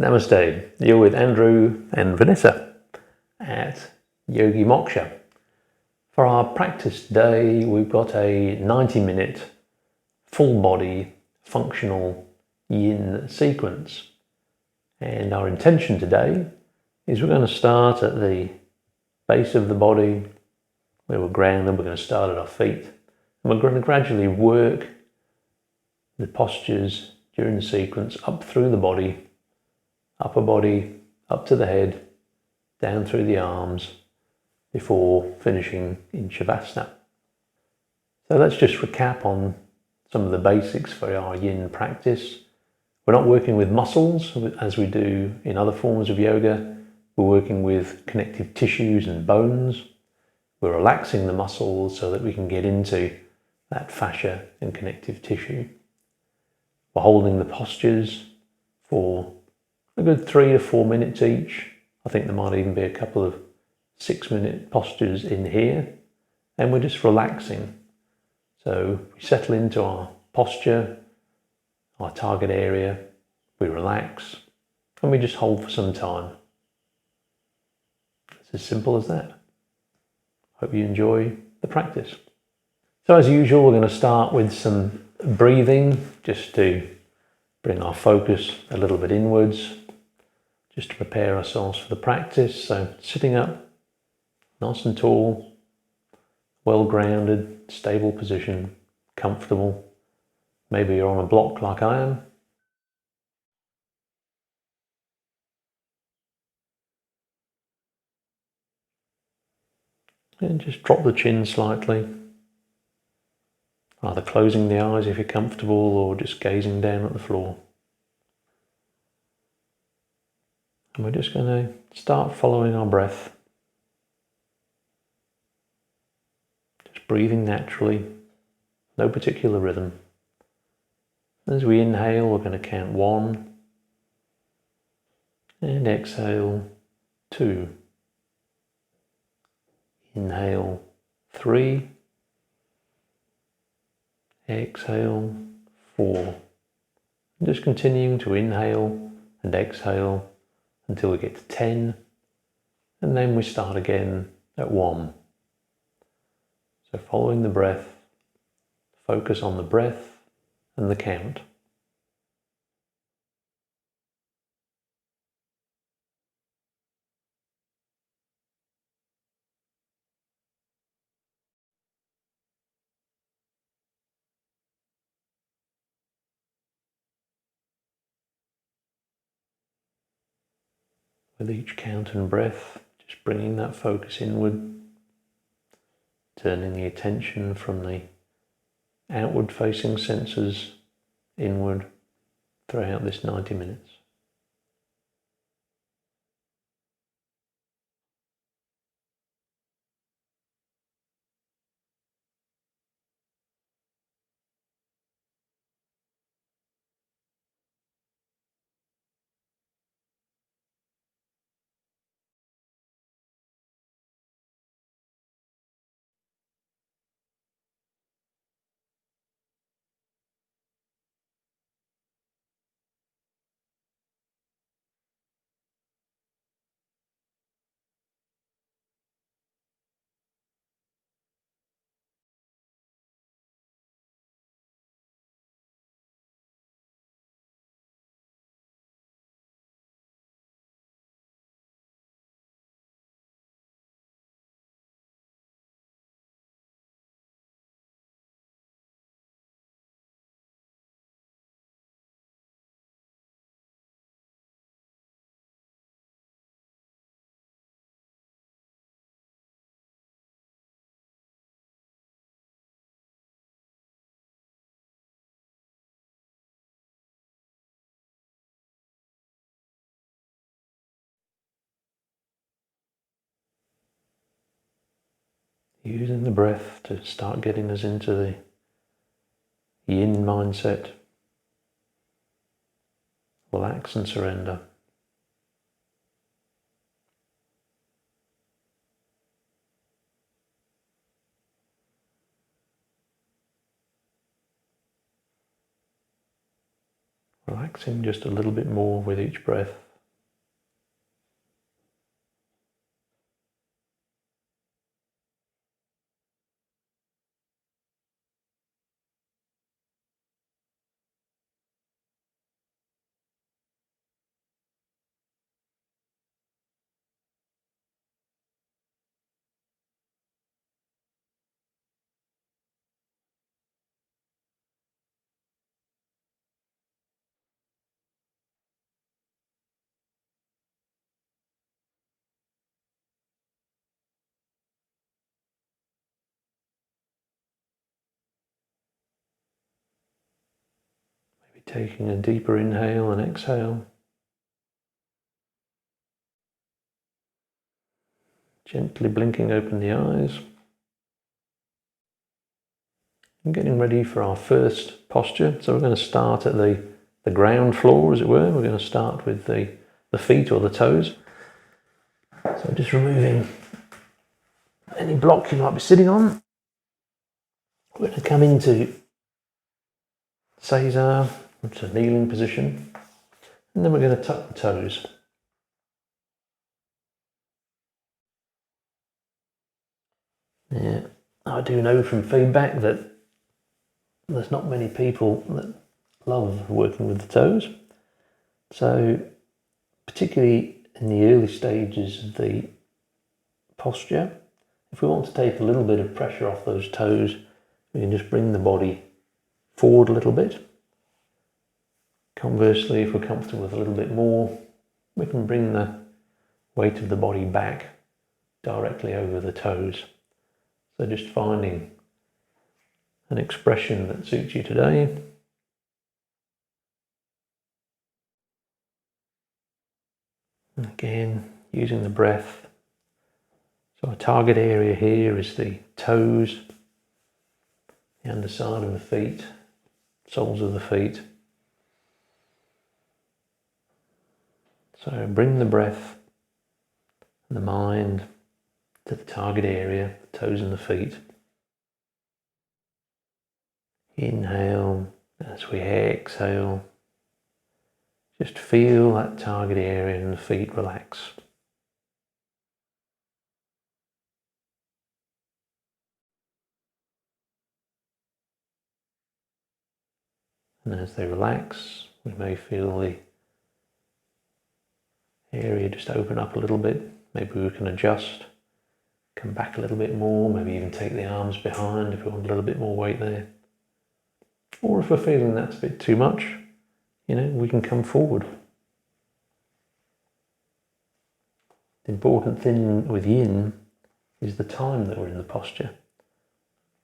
Namaste, you're with Andrew and Vanessa at Yogi Moksha. For our practice today, we've got a 90-minute full body functional yin sequence. And our intention today is we're going to start at the base of the body where we're grounded. We're going to start at our feet and we're going to gradually work the postures during the sequence up through the body, upper body, up to the head, down through the arms, before finishing in Shavasana. So let's just recap on some of the basics for our yin practice. We're not working with muscles as we do in other forms of yoga. We're working with connective tissues and bones. We're relaxing the muscles so that we can get into that fascia and connective tissue. We're holding the postures for a good 3 to 4 minutes each. I think there might even be a couple of 6-minute postures in here. And we're just relaxing. So we settle into our posture, our target area, we relax, and we just hold for some time. It's as simple as that. Hope you enjoy the practice. So as usual, we're going to start with some breathing, just to bring our focus a little bit inwards, just to prepare ourselves for the practice. So sitting up, nice and tall, well grounded, stable position, comfortable. Maybe you're on a block like I am. And just drop the chin slightly. Either closing the eyes if you're comfortable or just gazing down at the floor. And we're just going to start following our breath. Just breathing naturally, no particular rhythm. As we inhale, we're going to count 1. And exhale 2. Inhale 3. Exhale 4. And just continuing to inhale and exhale until we get to 10. And then we start again at 1. So following the breath, focus on the breath and the count. With each count and breath, just bringing that focus inward, turning the attention from the outward facing senses inward throughout this 90 minutes. Using the breath to start getting us into the yin mindset. Relax and surrender. Relaxing just a little bit more with each breath. Taking a deeper inhale and exhale. Gently blinking open the eyes. And getting ready for our first posture. So we're going to start at the ground floor, as it were. We're going to start with the feet or the toes. So just removing any block you might be sitting on. We're going to come into Caesar, which is a kneeling position. And then we're going to tuck the toes. Yeah, I do know from feedback that there's not many people that love working with the toes. So particularly in the early stages of the posture, if we want to take a little bit of pressure off those toes, we can just bring the body forward a little bit. Conversely, if we're comfortable with a little bit more, we can bring the weight of the body back directly over the toes. So just finding an expression that suits you today. And again, using the breath. So our target area here is the toes, the underside of the feet, soles of the feet. So bring the breath and the mind to the target area, the toes and the feet. Inhale, as we exhale, just feel that target area and the feet relax. And as they relax, we may feel the area just open up a little bit. Maybe we can adjust, come back a little bit more, maybe even take the arms behind if we want a little bit more weight there. Or if we're feeling that's a bit too much, we can come forward. The important thing with yin is the time that we're in the posture.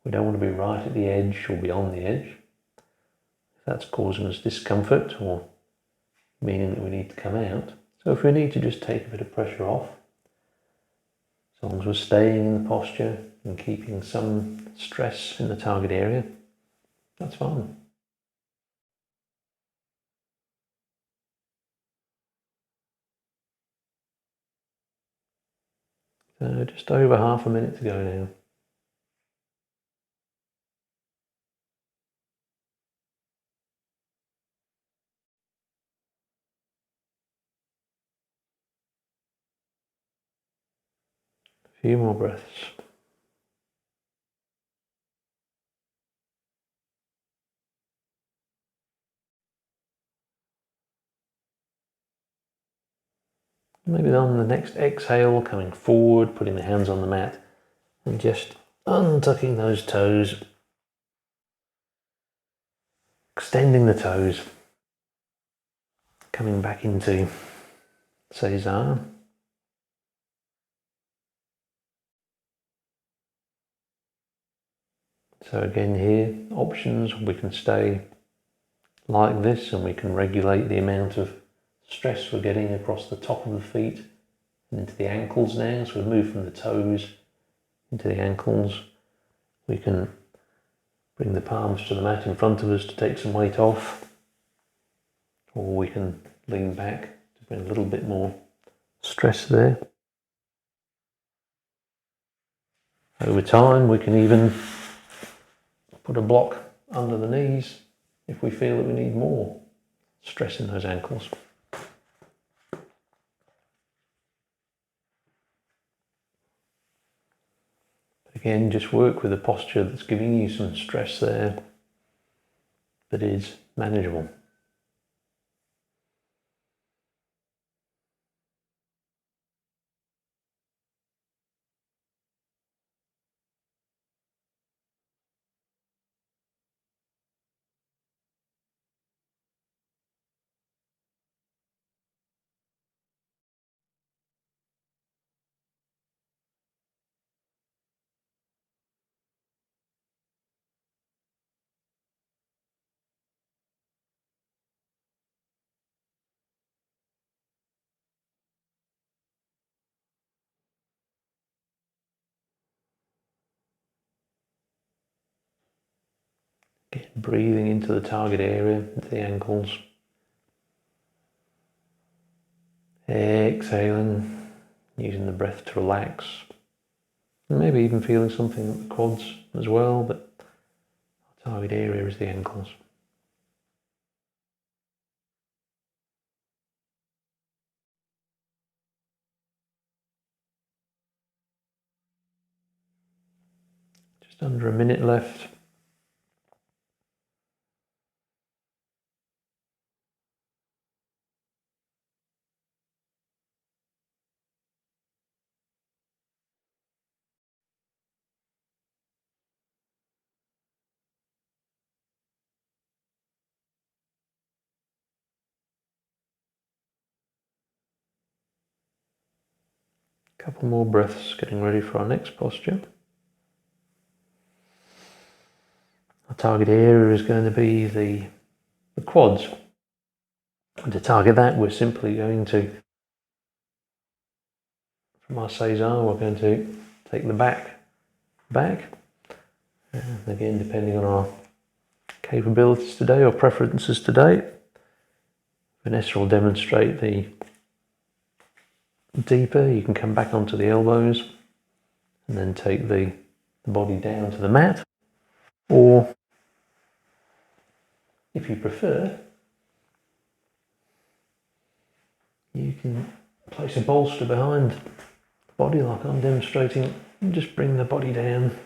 We don't want to be right at the edge or beyond the edge. If that's causing us discomfort or meaning that we need to come out. So if we need to just take a bit of pressure off, as long as we're staying in the posture and keeping some stress in the target area, that's fine. So just over half a minute to go now. A few more breaths. Maybe on the next exhale, coming forward, putting the hands on the mat, and just untucking those toes, extending the toes, coming back into Caesar. So again here, options, we can stay like this and we can regulate the amount of stress we're getting across the top of the feet and into the ankles now. So we move from the toes into the ankles. We can bring the palms to the mat in front of us to take some weight off, or we can lean back to bring a little bit more stress there. Over time we can even put a block under the knees if we feel that we need more stress in those ankles. Again, just work with a posture that's giving you some stress there, that is manageable. breathing into the target area, into the ankles. Exhaling, using the breath to relax. And maybe even feeling something at the quads as well, but our target area is the ankles. Just under a minute left. Couple more breaths, getting ready for our next posture. Our target area is going to be the quads. And to target that, we're simply going to, from our César, we're going to take the back. And again, depending on our capabilities today or preferences today, Vanessa will demonstrate the deeper. You can come back onto the elbows and then take the body down to the mat, or if you prefer, you can place a bolster behind the body like I'm demonstrating and just bring the body down.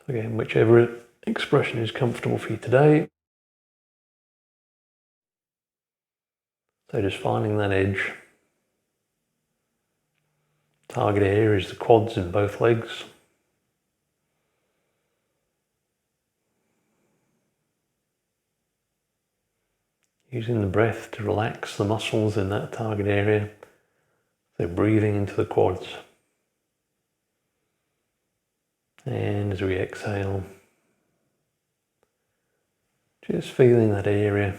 Again, whichever expression is comfortable for you today. So just finding that edge. Target area is the quads in both legs. Using the breath to relax the muscles in that target area. So breathing into the quads. And as we exhale, just feeling that area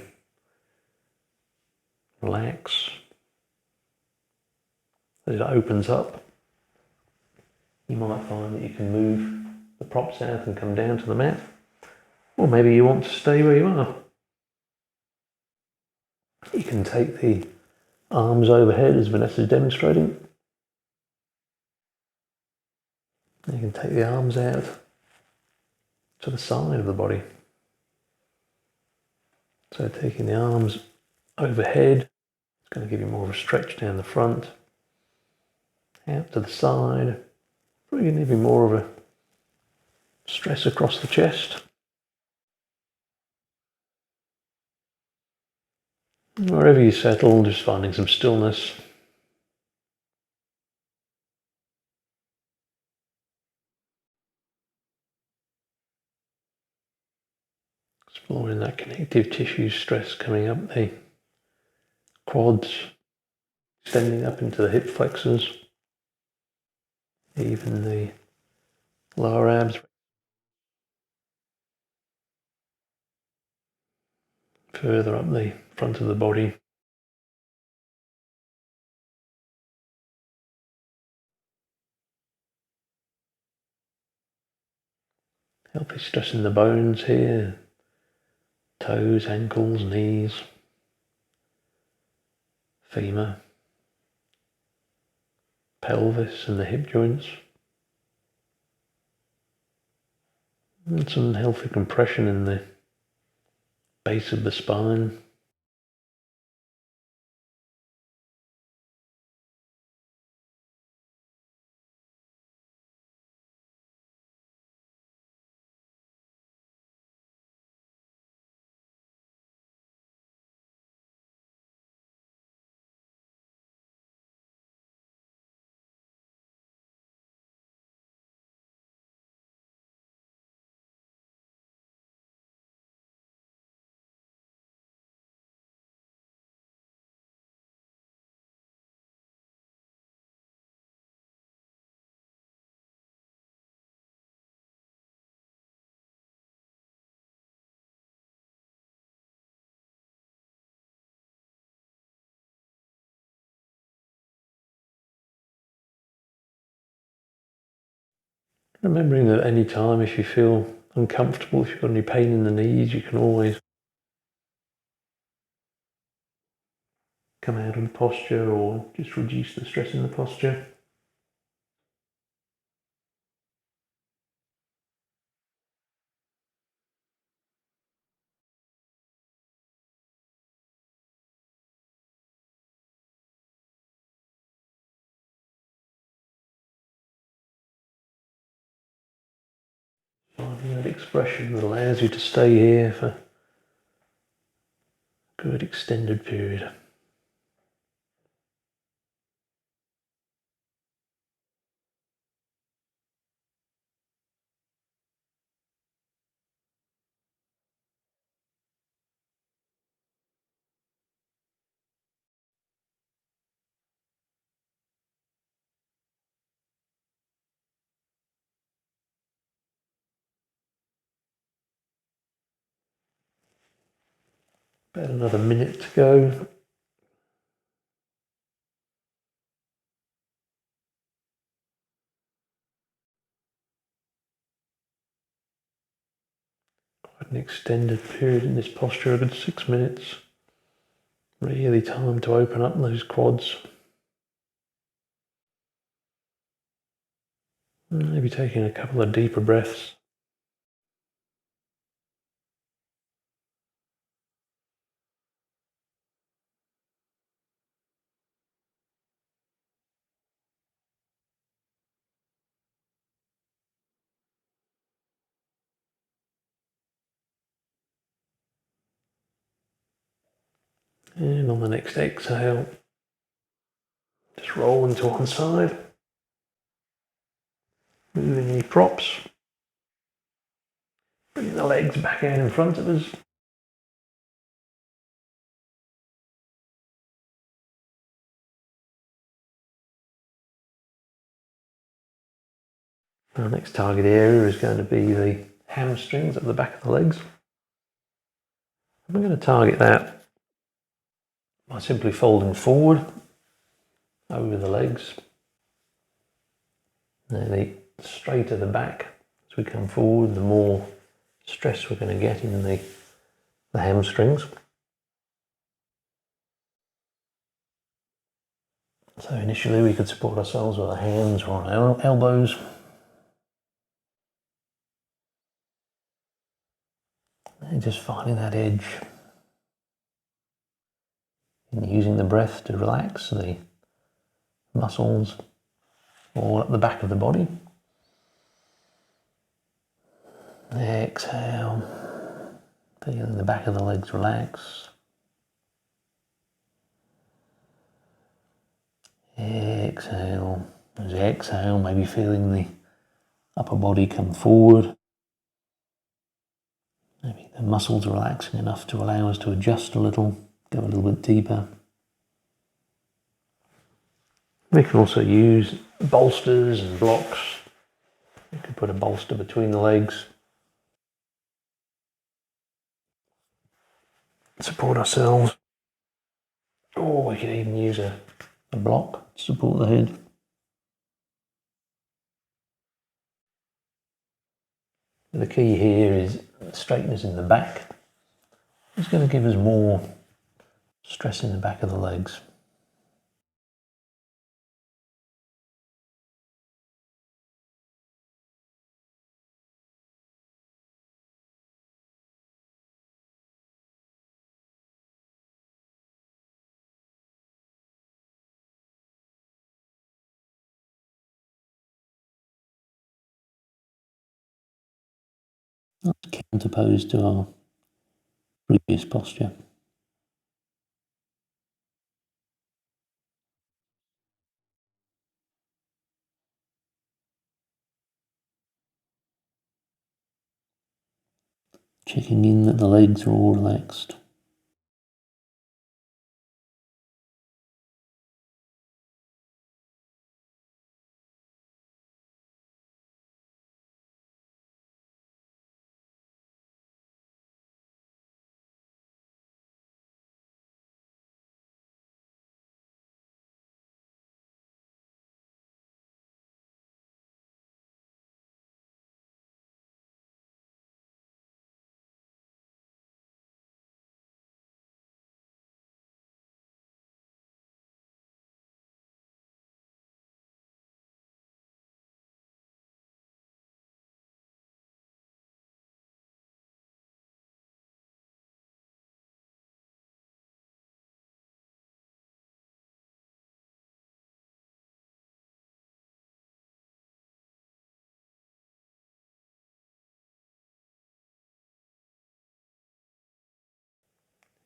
relax. As it opens up, you might find that you can move the props out and come down to the mat. Or maybe you want to stay where you are. You can take the arms overhead as Vanessa's demonstrating. You can take the arms out to the side of the body. So taking the arms overhead, it's going to give you more of a stretch down the front, out to the side, probably going to give you more of a stress across the chest. Wherever you settle, just finding some stillness. Exploring that connective tissue stress coming up the quads, extending up into the hip flexors, even the lower abs, further up the front of the body. Healthy stress in the bones here, toes, ankles, knees, femur, pelvis and the hip joints. And some healthy compression in the base of the spine. Remembering that any time if you feel uncomfortable, if you've got any pain in the knees, you can always come out of the posture or just reduce the stress in the posture. Finding that expression that allows you to stay here for a good extended period. About another minute to go. Quite an extended period in this posture, a good 6 minutes. Really time to open up those quads. Maybe taking a couple of deeper breaths. And on the next exhale, just roll into one side. Moving the props. Bringing the legs back out in front of us. Our next target area is going to be the hamstrings at the back of the legs. We're going to target that by simply folding forward over the legs. Now the straighter the back as we come forward, the more stress we're going to get in the hamstrings. So initially we could support ourselves with our hands or our elbows. And just finding that edge. And using the breath to relax the muscles all up the back of the body. Exhale. Feeling the back of the legs relax. Exhale. As you exhale, maybe feeling the upper body come forward. Maybe the muscles are relaxing enough to allow us to adjust a little, go a little bit deeper. We can also use bolsters and blocks. You could put a bolster between the legs. Support ourselves. Or we could even use a block to support the head. The key here is straightness in the back. It's going to give us more stress in the back of the legs. Counterpose to our previous posture. Checking in that the legs are all relaxed.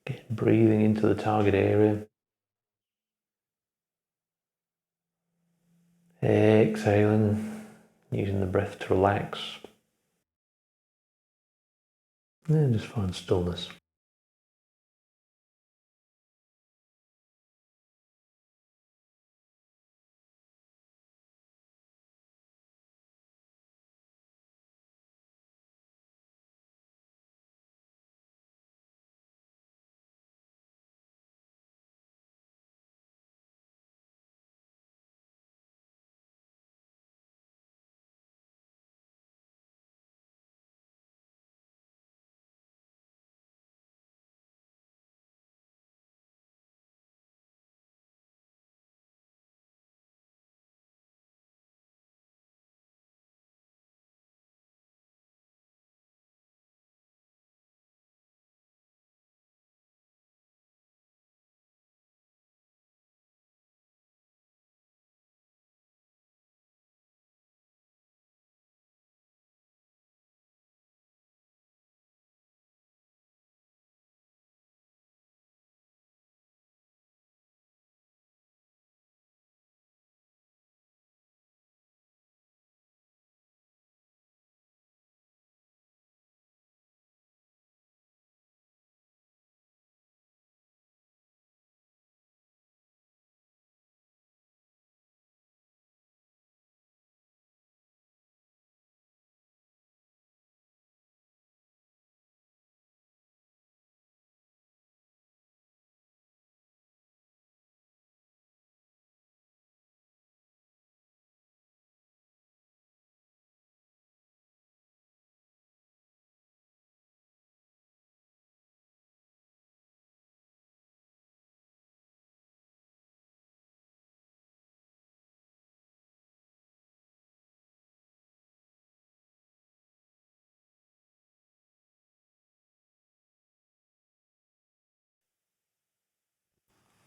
Again, breathing into the target area. Exhaling, using the breath to relax. And just find stillness.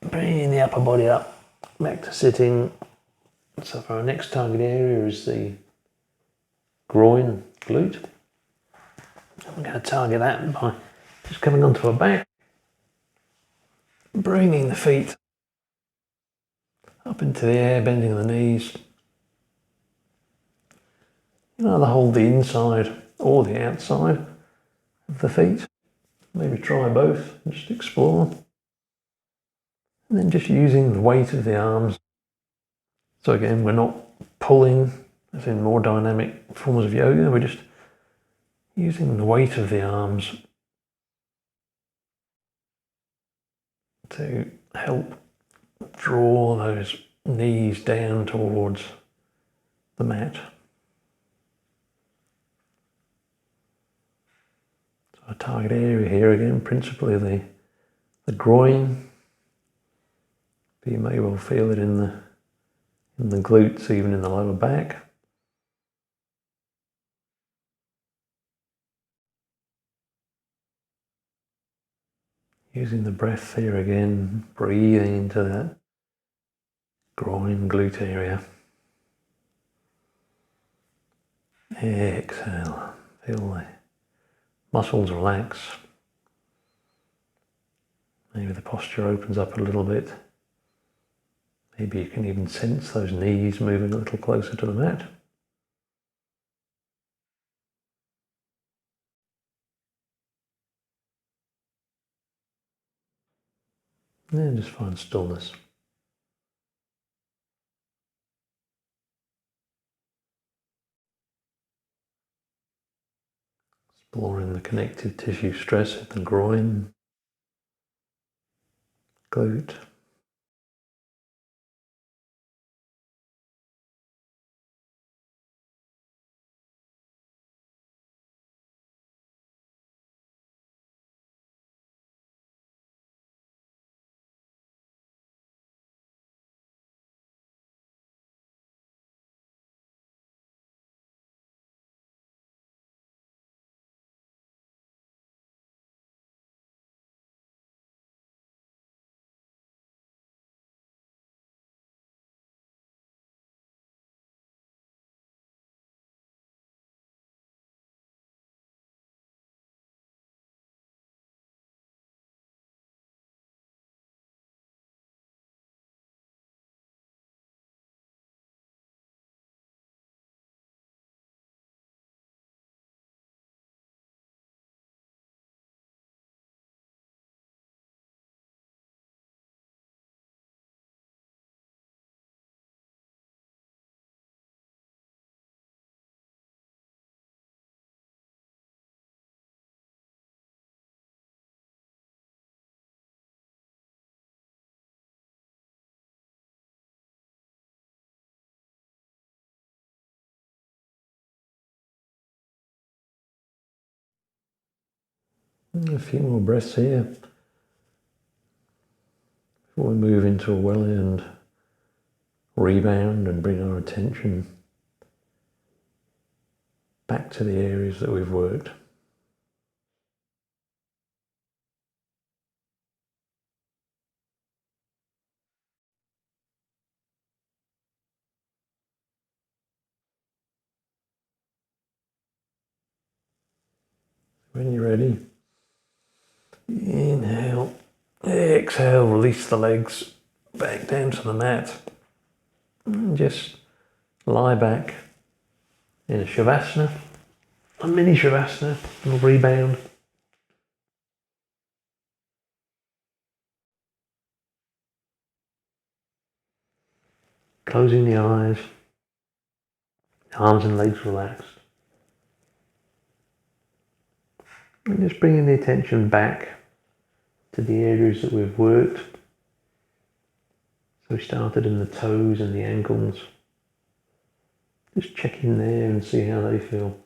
Bringing the upper body up, back to sitting. So for our next target area is the groin glute. I'm going to target that by just coming onto our back, bringing the feet up into the air, bending the knees. You either hold the inside or the outside of the feet. Maybe try both, just explore. And then just using the weight of the arms. So again, we're not pulling, as in more dynamic forms of yoga, we're just using the weight of the arms to help draw those knees down towards the mat. So a target area here again, principally the groin, but you may well feel it in the glutes, even in the lower back. Using the breath here again, breathing into that groin glute area. Exhale, feel the muscles relax. Maybe the posture opens up a little bit. Maybe you can even sense those knees moving a little closer to the mat. And then just find stillness. Exploring the connective tissue stress at the groin, glute. A few more breaths here before we move into a well-earned rebound and bring our attention back to the areas that we've worked. When you're ready, inhale, exhale, release the legs back down to the mat. And just lie back in a Shavasana, a mini Shavasana, and rebound. Closing the eyes, arms and legs relaxed. And just bringing the attention back to the areas that we've worked. So we started in the toes and the ankles. Just check in there and see how they feel.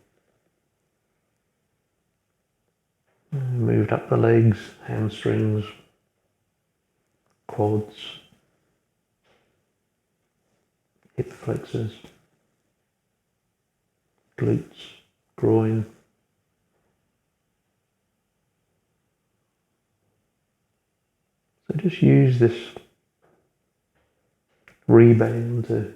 And moved up the legs, hamstrings, quads, hip flexors, glutes, groin. So just use this rebound to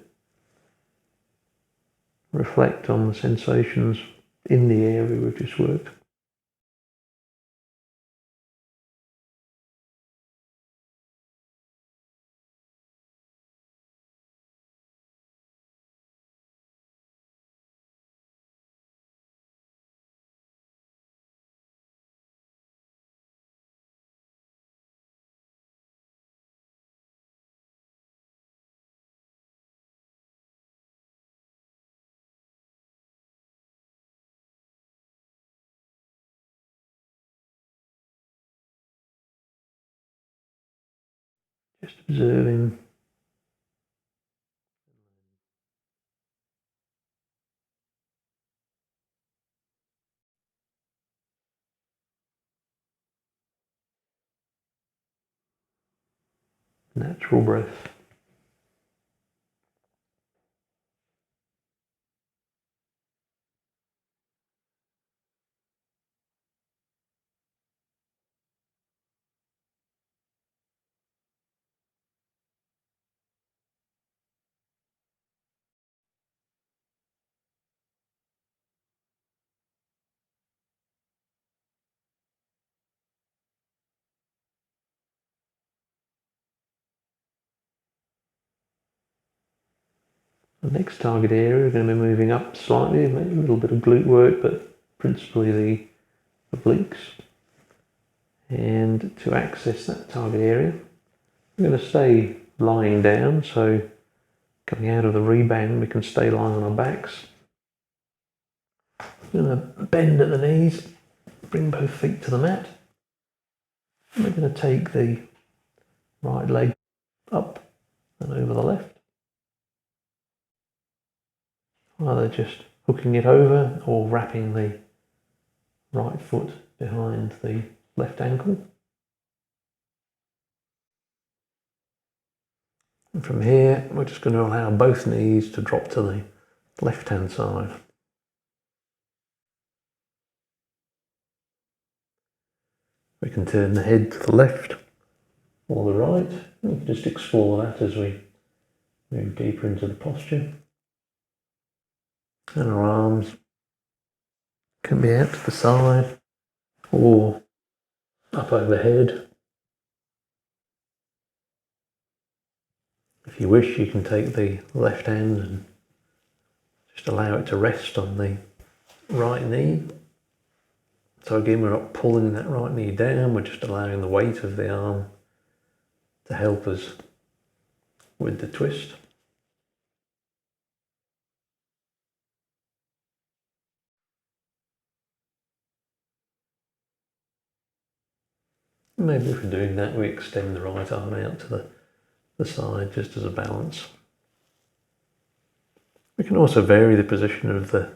reflect on the sensations in the area we've just worked. Just observing natural breath. The next target area, we're going to be moving up slightly, maybe a little bit of glute work, but principally the obliques. And to access that target area, we're going to stay lying down, so coming out of the rebound we can stay lying on our backs. We're going to bend at the knees, bring both feet to the mat. And we're going to take the right leg up and over the left. Either just hooking it over or wrapping the right foot behind the left ankle. And from here, we're just going to allow both knees to drop to the left-hand side. We can turn the head to the left or the right. We can just explore that as we move deeper into the posture. And our arms can be out to the side or up overhead. If you wish, you can take the left hand and just allow it to rest on the right knee. So again, we're not pulling that right knee down, we're just allowing the weight of the arm to help us with the twist. Maybe if we're doing that, we extend the right arm out to the side just as a balance. We can also vary the position of the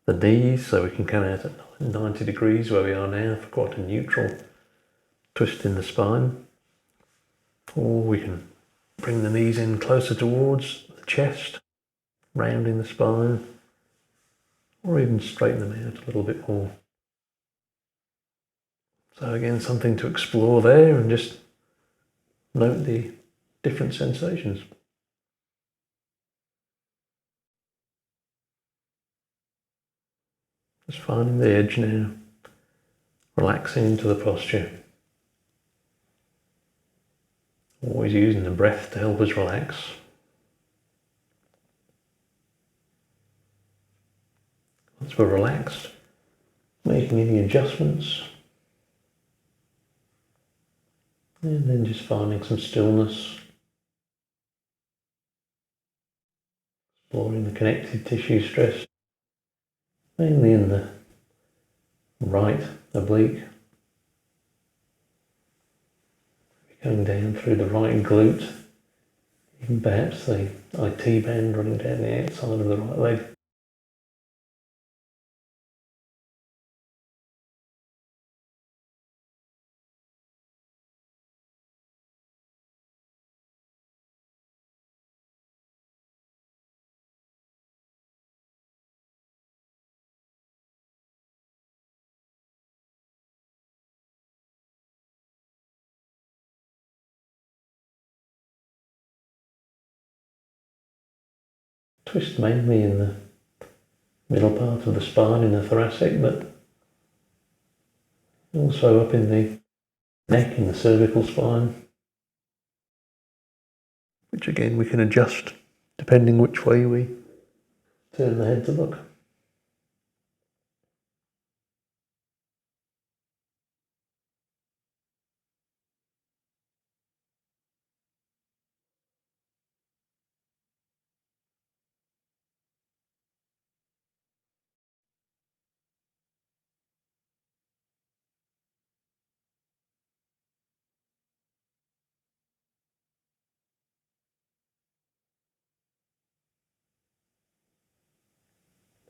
the knees, so we can come out at 90 degrees where we are now for quite a neutral twist in the spine. Or we can bring the knees in closer towards the chest, rounding the spine, or even straighten them out a little bit more. So again, something to explore there, and just note the different sensations. Just finding the edge now, relaxing into the posture. Always using the breath to help us relax. Once we're relaxed, making any adjustments, and then just finding some stillness, exploring the connective tissue stress, mainly in the right oblique, going down through the right glute, even perhaps the IT band running down the outside of the right leg. Twist mainly in the middle part of the spine in the thoracic, but also up in the neck, in the cervical spine, which again we can adjust depending which way we turn the head to look.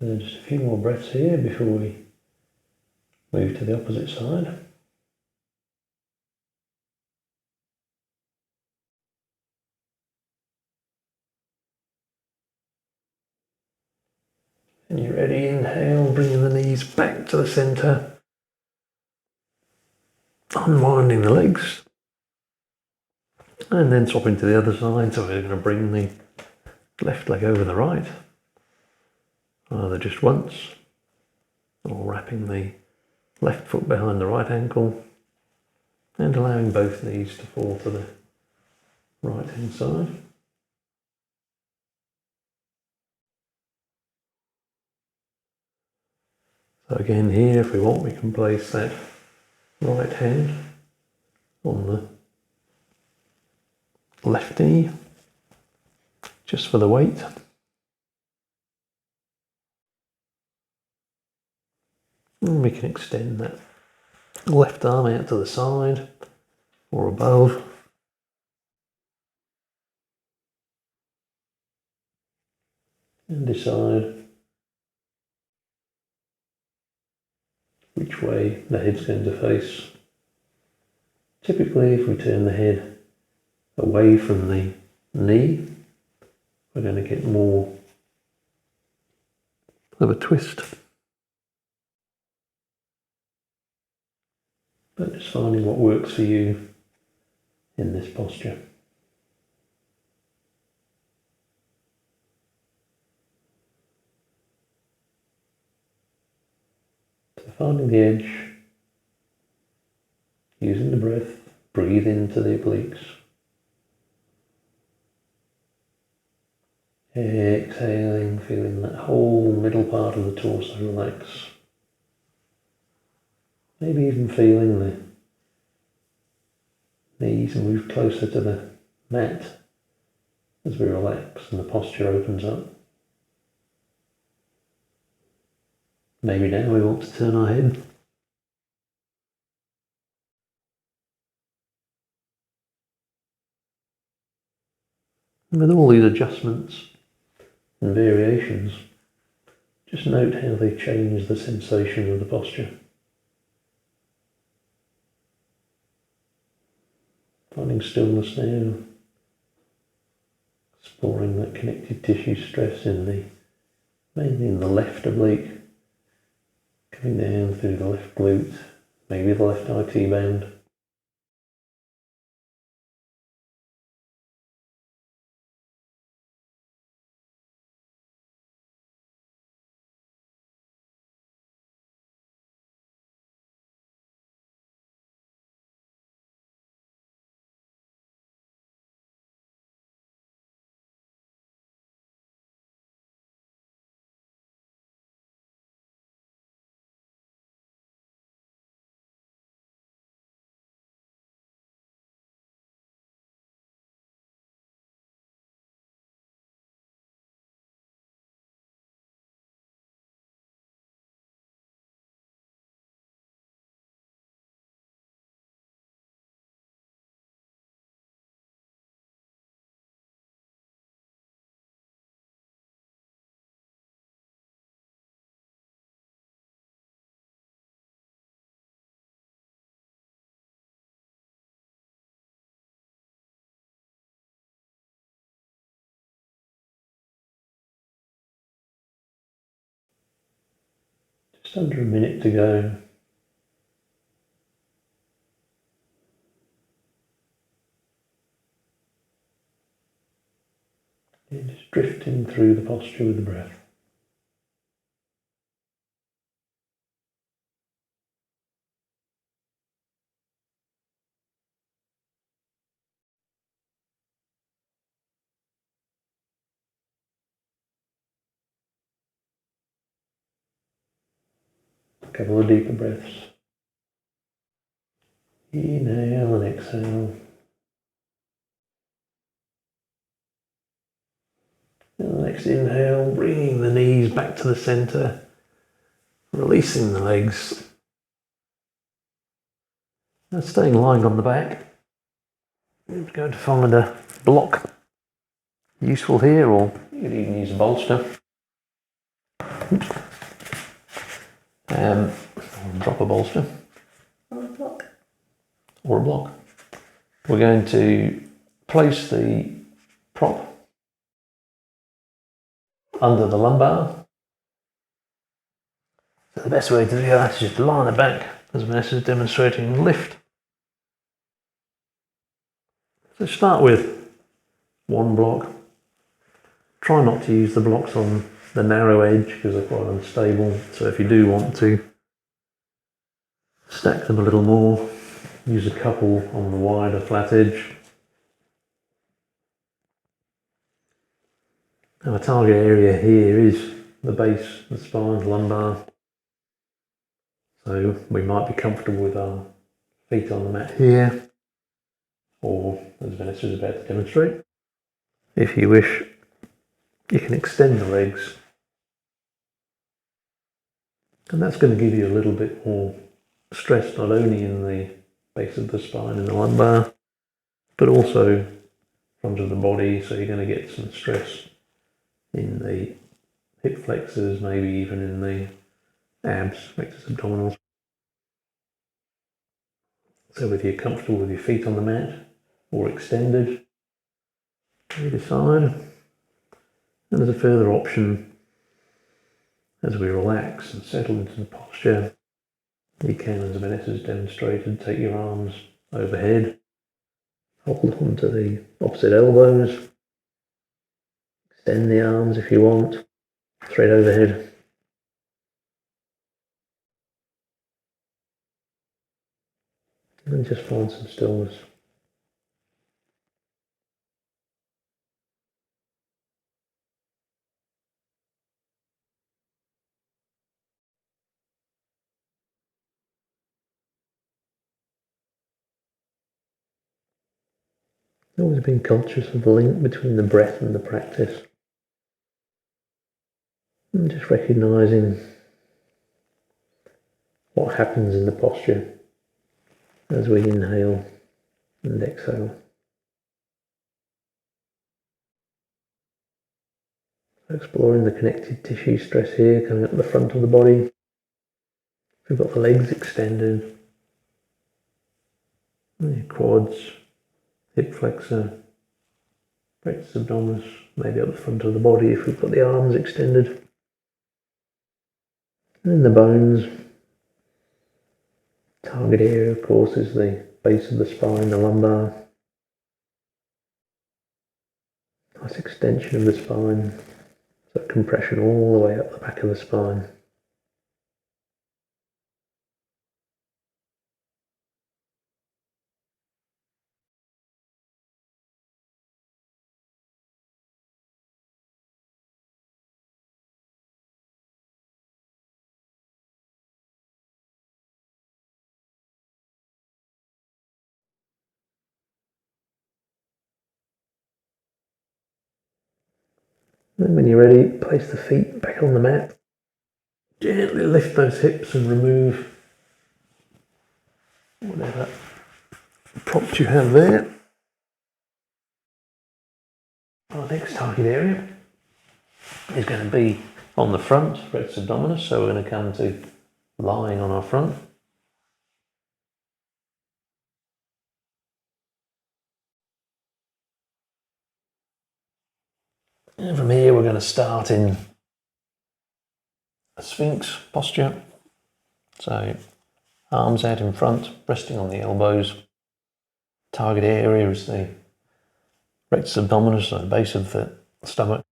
Then just a few more breaths here before we move to the opposite side. And you're ready, inhale, bringing the knees back to the centre, unwinding the legs, and then swapping to the other side. So we're going to bring the left leg over the right, either just once, or wrapping the left foot behind the right ankle, and allowing both knees to fall to the right hand side. So again here, if we want, we can place that right hand on the left knee, just for the weight. And we can extend that left arm out to the side or above. And decide which way the head's going to face. Typically, if we turn the head away from the knee, we're going to get more of a twist. But just finding what works for you in this posture. So finding the edge, using the breath, breathe into the obliques. Exhaling, feeling that whole middle part of the torso relax. Maybe even feeling the knees move closer to the mat as we relax and the posture opens up. Maybe now we want to turn our head. And with all these adjustments and variations, Just note how they change the sensation of the posture. Finding stillness now, exploring that connective tissue stress mainly in the left oblique, coming down through the left glute, maybe the left IT band. Just under a minute to go. And just drifting through the posture with the breath. A couple of deeper breaths. Inhale and exhale. And the next inhale, bringing the knees back to the center, releasing the legs. And staying lying on the back. We're going to find a block useful here, or you could even use a bolster. Or drop a bolster. Or a block. Or a block. We're going to place the prop under the lumbar. So the best way to do that is just lie on the back, as Vanessa is demonstrating, lift. So start with one block. Try not to use the blocks on the narrow edge because they're quite unstable. So if you do want to stack them a little more, use a couple on the wider flat edge. Our target area here is the base, the spine, the lumbar. So we might be comfortable with our feet on the mat here, or as Vanessa is about to demonstrate, if you wish, you can extend the legs. And that's going to give you a little bit more stress, not only in the base of the spine and the lumbar, but also front of the body. So you're going to get some stress in the hip flexors, maybe even in the abs, rectus abdominals. So whether you're comfortable with your feet on the mat or extended, you decide. And as a further option, as we relax and settle into the posture, you can, as Vanessa has demonstrated, take your arms overhead, hold onto the opposite elbows, extend the arms if you want, thread overhead. And just find some stillness. Always being conscious of the link between the breath and the practice. And just recognising what happens in the posture as we inhale and exhale. Exploring the connective tissue stress here, coming up the front of the body. We've got the legs extended, the quads, hip flexor, rectus abdominis, maybe up the front of the body if we've got the arms extended. And then the bones. Target area, of course, is the base of the spine, the lumbar. Nice extension of the spine, so compression all the way up the back of the spine. Then when you're ready, place the feet back on the mat. Gently lift those hips and remove whatever props you have there. Our next target area is going to be on the front, rectus abdominis, so we're going to come to lying on our front. And from here we're going to start in a Sphinx posture. So arms out in front, resting on the elbows. Target area is the rectus abdominis, so the base of the stomach.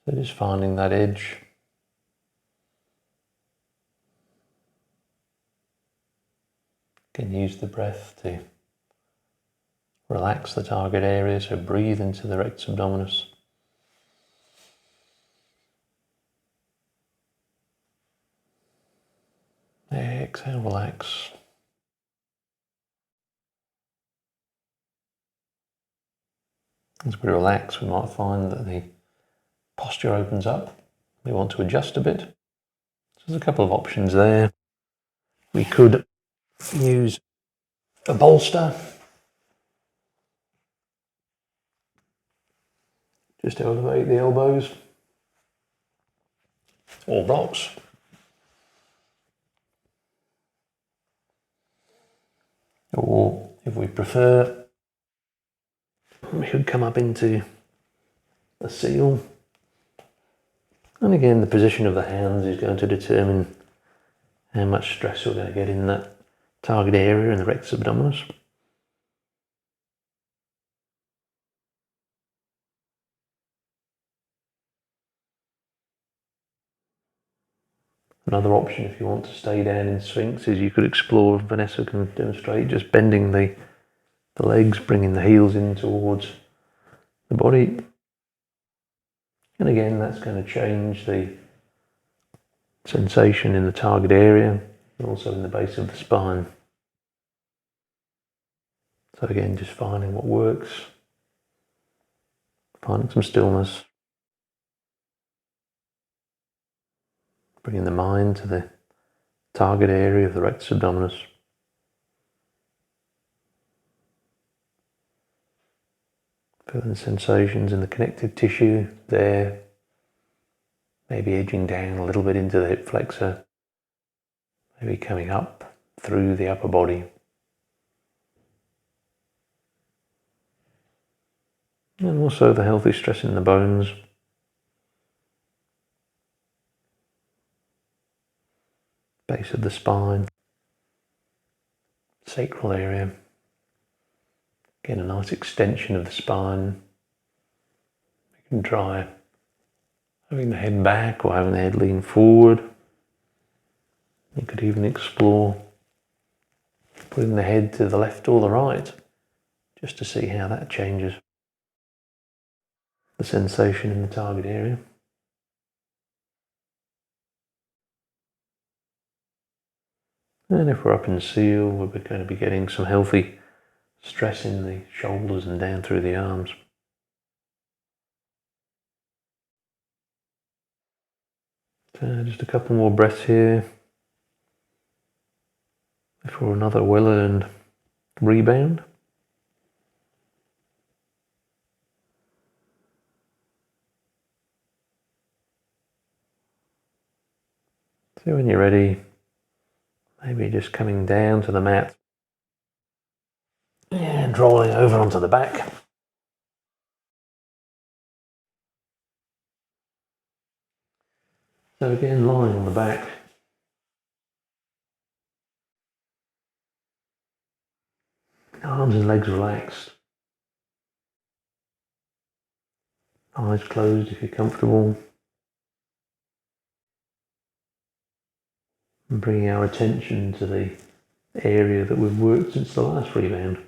So just finding that edge. You can use the breath to relax the target area, so breathe into the rectus abdominis. Exhale, relax. As we relax, we might find that the posture opens up. We want to adjust a bit. So there's a couple of options there. We could use a bolster, just to elevate the elbows, or blocks. Or if we prefer, we could come up into a seal. And again, the position of the hands is going to determine how much stress we're going to get in that target area in the rectus abdominis. Another option, if you want to stay down in Sphinx, is you could explore, Vanessa can demonstrate, just bending the legs, bringing the heels in towards the body. And again, that's going to change the sensation in the target area and also in the base of the spine. So again, just finding what works, finding some stillness, bringing the mind to the target area of the rectus abdominis. Feeling sensations in the connective tissue there, maybe edging down a little bit into the hip flexor, maybe coming up through the upper body. And also the healthy stress in the bones. Base of the spine, sacral area. Again, a nice extension of the spine. You can try having the head back or having the head lean forward. You could even explore putting the head to the left or the right, just to see how that changes the sensation in the target area. And if we're up in seal, we're going to be getting some healthy stress in the shoulders and down through the arms. Just a couple more breaths here before another well-earned rebound. So when you're ready, maybe just coming down to the mat and rolling over onto the back. So again, lying on the back, arms and legs relaxed, eyes closed if you're comfortable, and bringing our attention to the area that we've worked since the last rebound.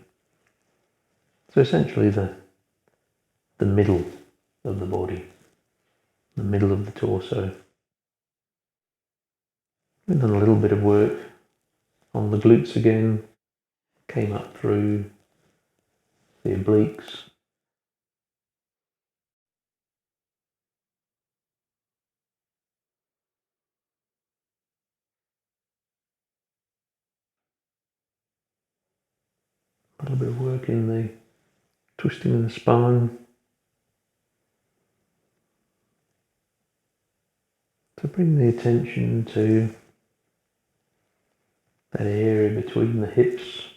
So essentially the middle of the body, the middle of the torso. We've done a little bit of work on the glutes again, came up through the obliques, a little bit of work in the twisting of the spine. So bring the attention to that area between the hips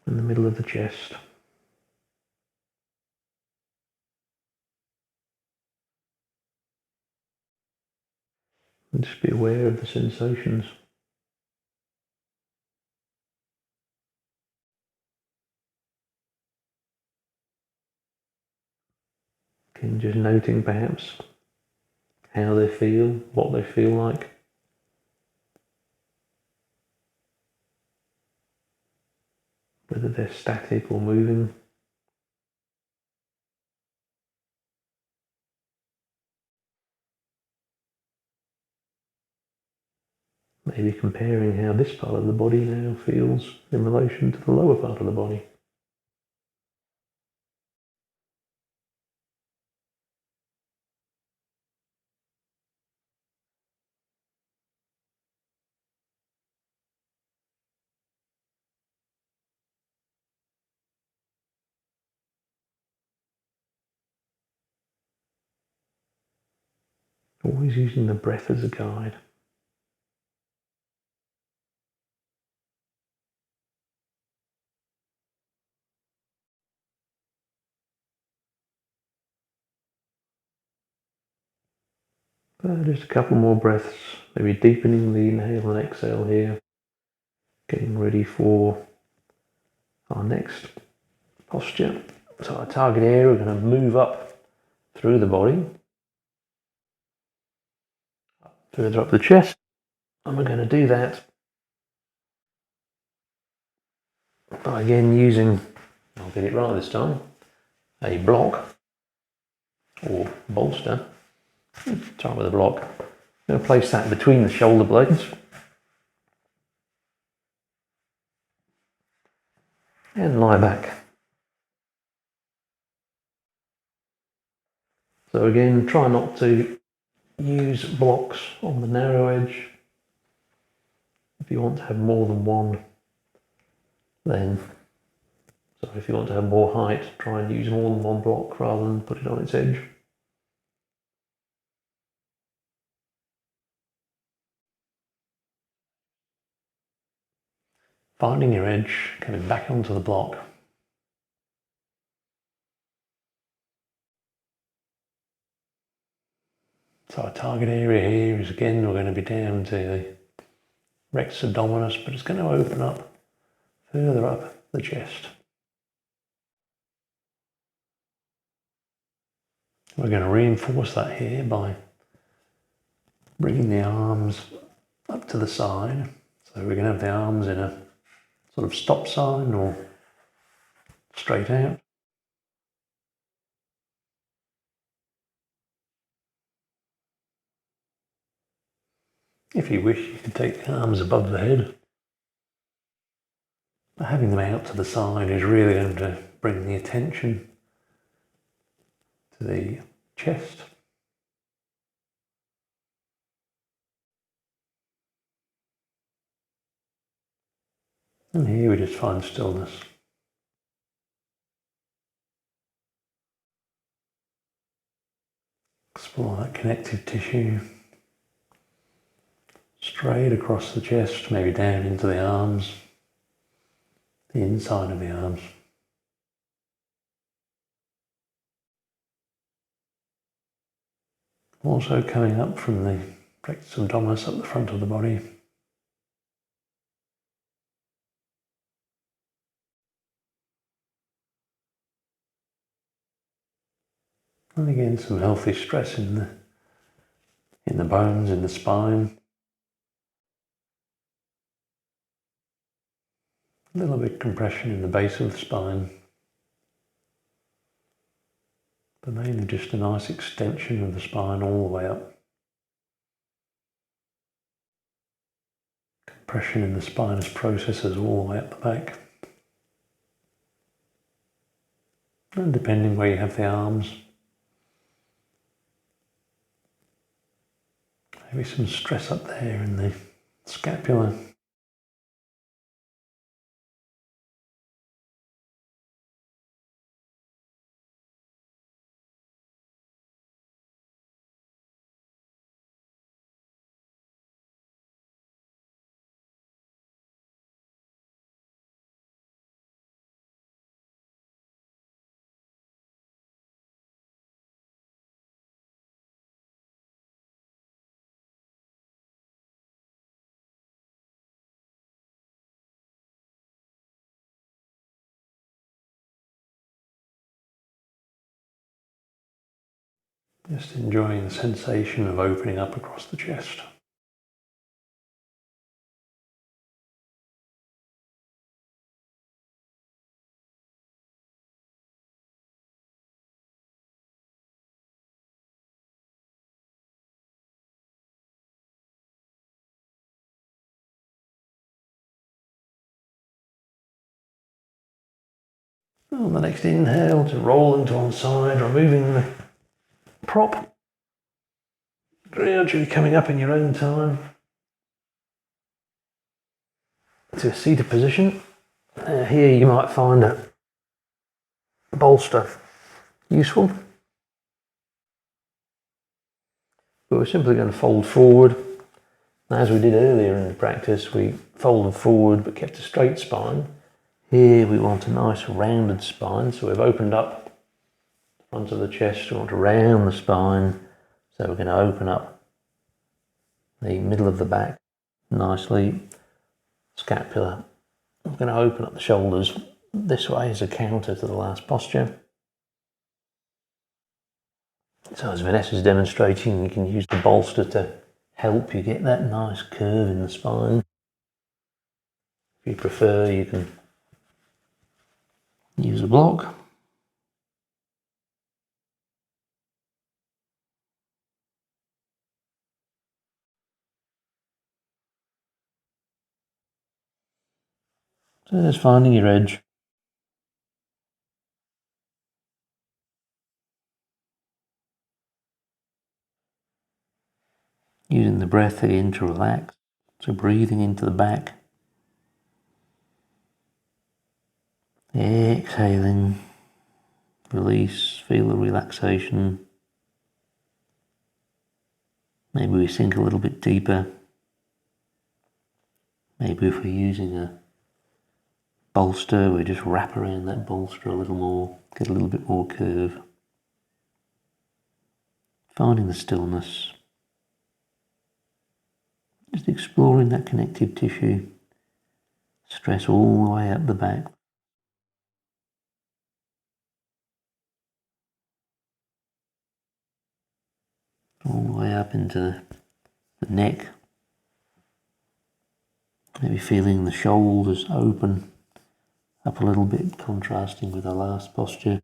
and the middle of the chest. And just be aware of the sensations. And just noting perhaps how they feel, what they feel like. Whether they're static or moving. Maybe comparing how this part of the body now feels in relation to the lower part of the body. Always using the breath as a guide. Just a couple more breaths, maybe deepening the inhale and exhale here. Getting ready for our next posture. So our target area, we're going to move up through the body, further up the chest, and we're going to do that by again using, I'll get it right this time, a block or bolster. Start with a block. I'm going to place that between the shoulder blades and lie back. So again, try not to use blocks on the narrow edge. If you want to have more than one, then, so if you want to have more height, try and use more than one block rather than put it on its edge. Finding your edge, coming back onto the block. So our target area here is again, we're going to be down to the rectus abdominis, but it's going to open up further up the chest. We're going to reinforce that here by bringing the arms up to the side. So we're going to have the arms in a sort of stop sign or straight out. If you wish, you can take the arms above the head. But having them out to the side is really going to bring the attention to the chest And here we just find stillness. Explore that connective tissue straight across the chest, maybe down into the arms, the inside of the arms. Also coming up from the rectus abdominis up the front of the body. And again, some healthy stress in the bones, in the spine. A little bit compression in the base of the spine. But mainly just a nice extension of the spine all the way up. Compression in the spinous processes all the way up the back. And depending where you have the arms, maybe some stress up there in the scapula. Just enjoying the sensation of opening up across the chest. On the next inhale, to roll into one side, removing the prop. Gradually coming up in your own time to a seated position. Here you might find a bolster useful. But we're simply going to fold forward. As we did earlier in the practice, we folded forward but kept a straight spine. Here we want a nice rounded spine, so we've opened up the front of the chest. We want to round the spine, so we're going to open up the middle of the back nicely. Scapula. I'm going to open up the shoulders this way as a counter to the last posture. So as Vanessa's demonstrating, you can use the bolster to help you get that nice curve in the spine. If you prefer, you can use a block. So just finding your edge. Using the breath again to relax. So breathing into the back. Exhaling. Release, feel the relaxation. Maybe we sink a little bit deeper. Maybe if we're using a bolster, we just wrap around that bolster a little more, get a little bit more curve. Finding the stillness. Just exploring that connective tissue. Stress all the way up the back. All the way up into the neck. Maybe feeling the shoulders open up a little bit, contrasting with our last posture.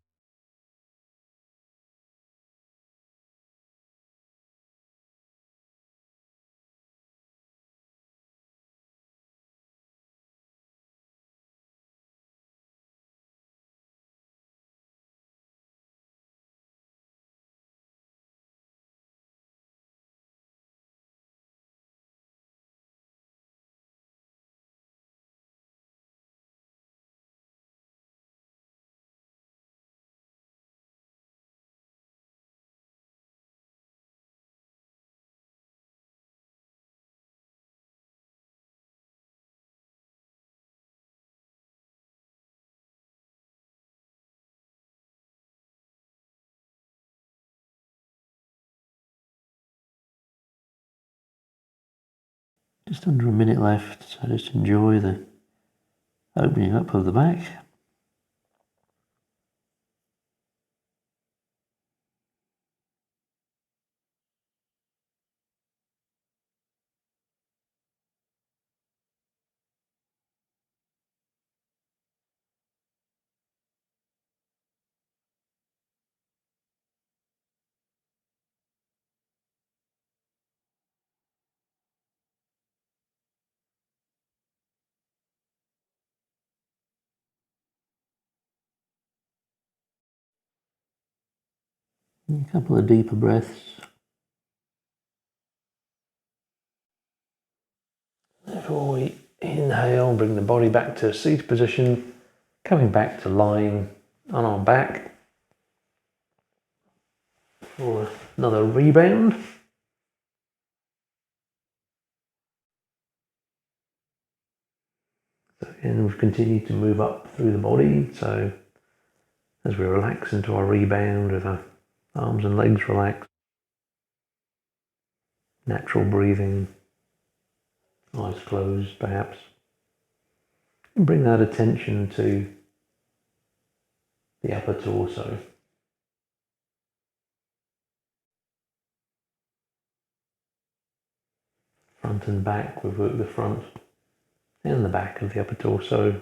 Just under a minute left, so just enjoy the opening up of the back. A couple of deeper breaths. Before we inhale, bring the body back to seated position, coming back to lying on our back for another rebound. So again, we've continued to move up through the body, so as we relax into our rebound with our arms and legs relaxed, natural breathing, eyes closed perhaps, and bring that attention to the upper torso. Front and back, we've worked the front and the back of the upper torso.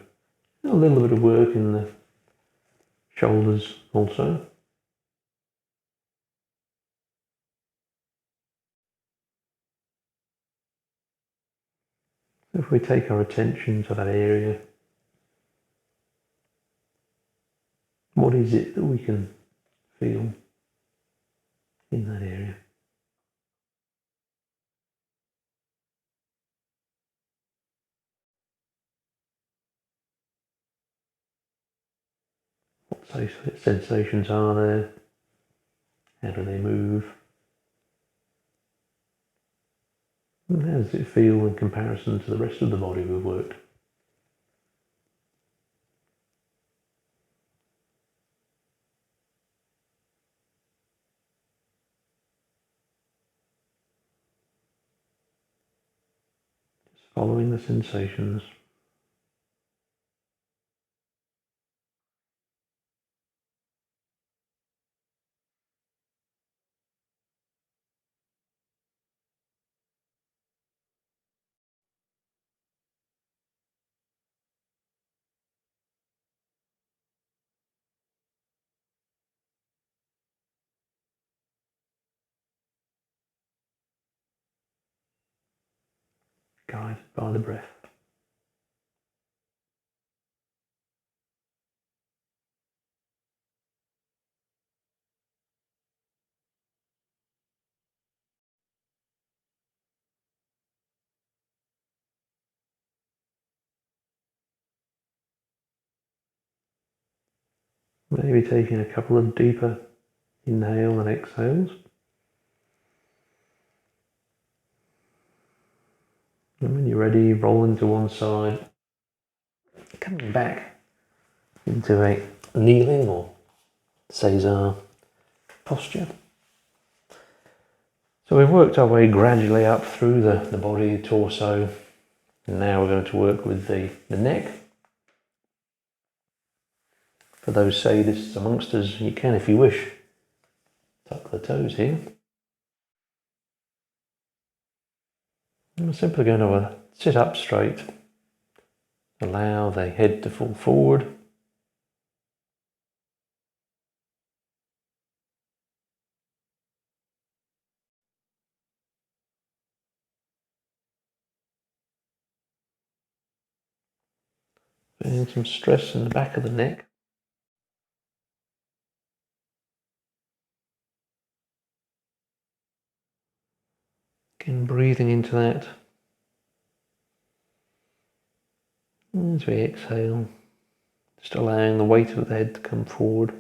A little bit of work in the shoulders also. If we take our attention to that area, what is it that we can feel in that area? What sensations are there? How do they move? And how does it feel in comparison to the rest of the body we've worked? Just following the sensations. Guided by the breath. Maybe taking a couple of deeper inhale and exhales. And when you're ready, rolling to one side, coming back into a kneeling or Caesar posture. So we've worked our way gradually up through the body, the torso, and now we're going to work with the neck. For those sadists amongst us, you can, if you wish, tuck the toes here. And we're simply going to sit up straight, allow the head to fall forward. Feeling some stress in the back of the neck. Again, breathing into that. As we exhale, just allowing the weight of the head to come forward.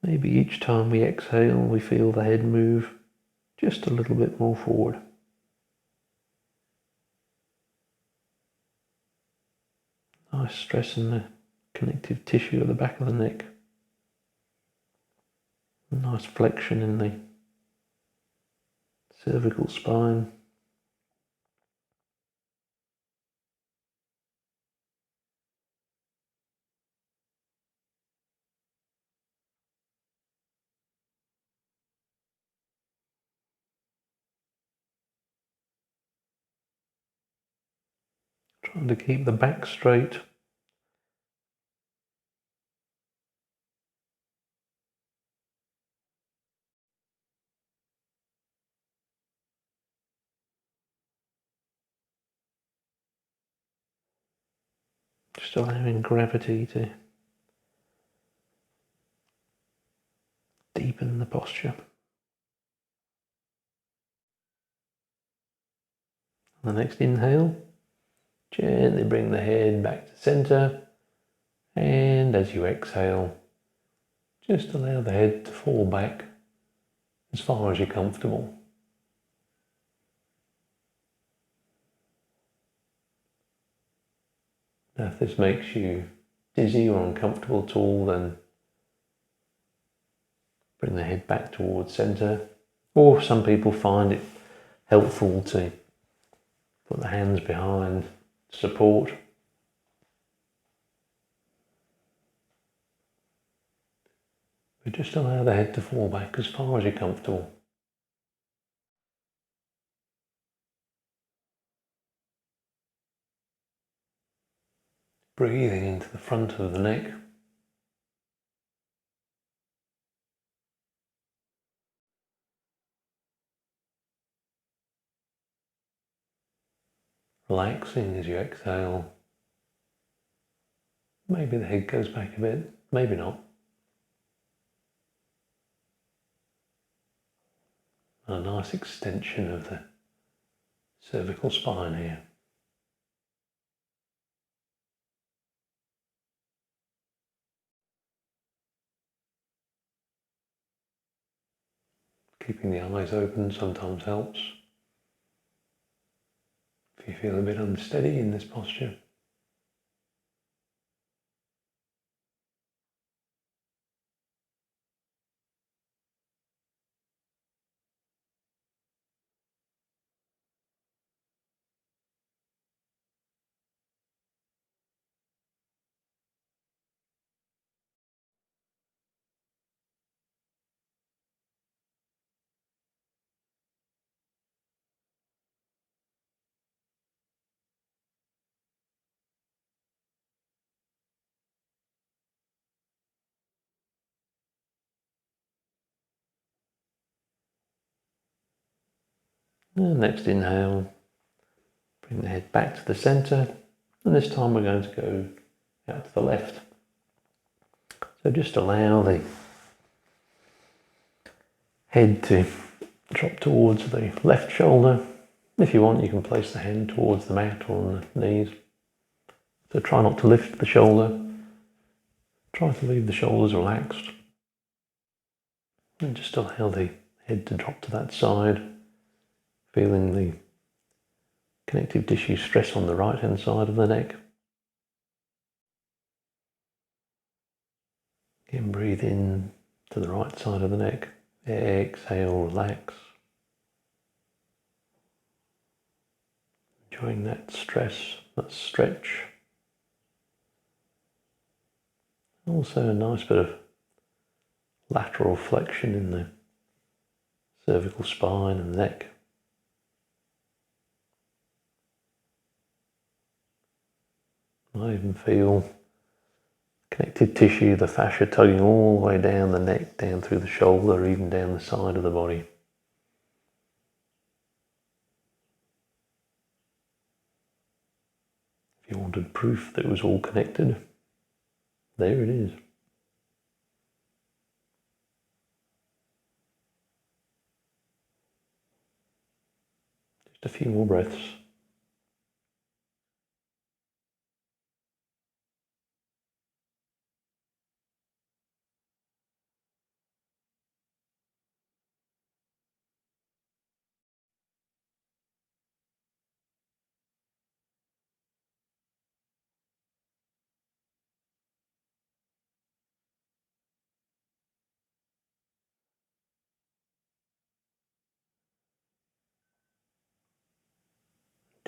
Maybe each time we exhale, we feel the head move just a little bit more forward. Nice stress in the connective tissue at the back of the neck. Nice flexion in the cervical spine. Trying to keep the back straight. Just allowing gravity to deepen the posture. On the next inhale, gently bring the head back to center, and as you exhale, just allow the head to fall back as far as you're comfortable. Now, if this makes you dizzy or uncomfortable at all, then bring the head back towards center. Or some people find it helpful to put the hands behind support. But just allow the head to fall back as far as you're comfortable. Breathing into the front of the neck. Relaxing as you exhale. Maybe the head goes back a bit, maybe not. A nice extension of the cervical spine here. Keeping the eyes open sometimes helps. If you feel a bit unsteady in this posture. And next inhale, bring the head back to the center, and this time we're going to go out to the left. So just allow the head to drop towards the left shoulder. If you want, you can place the hand towards the mat or on the knees. So try not to lift the shoulder. Try to leave the shoulders relaxed. And just allow the head to drop to that side, feeling the connective tissue stress on the right hand side of the neck. Again, breathe in to the right side of the neck. Exhale, relax. Enjoying that stress, that stretch. Also a nice bit of lateral flexion in the cervical spine and neck. I even feel connective tissue, the fascia tugging all the way down the neck, down through the shoulder, even down the side of the body. If you wanted proof that it was all connected, there it is. Just a few more breaths.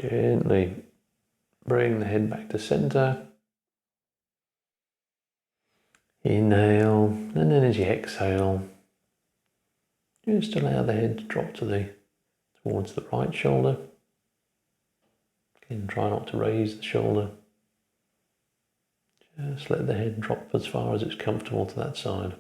Gently bring the head back to center. Inhale, and then as you exhale, just allow the head to drop towards the right shoulder. Again, try not to raise the shoulder. Just let the head drop as far as it's comfortable to that side.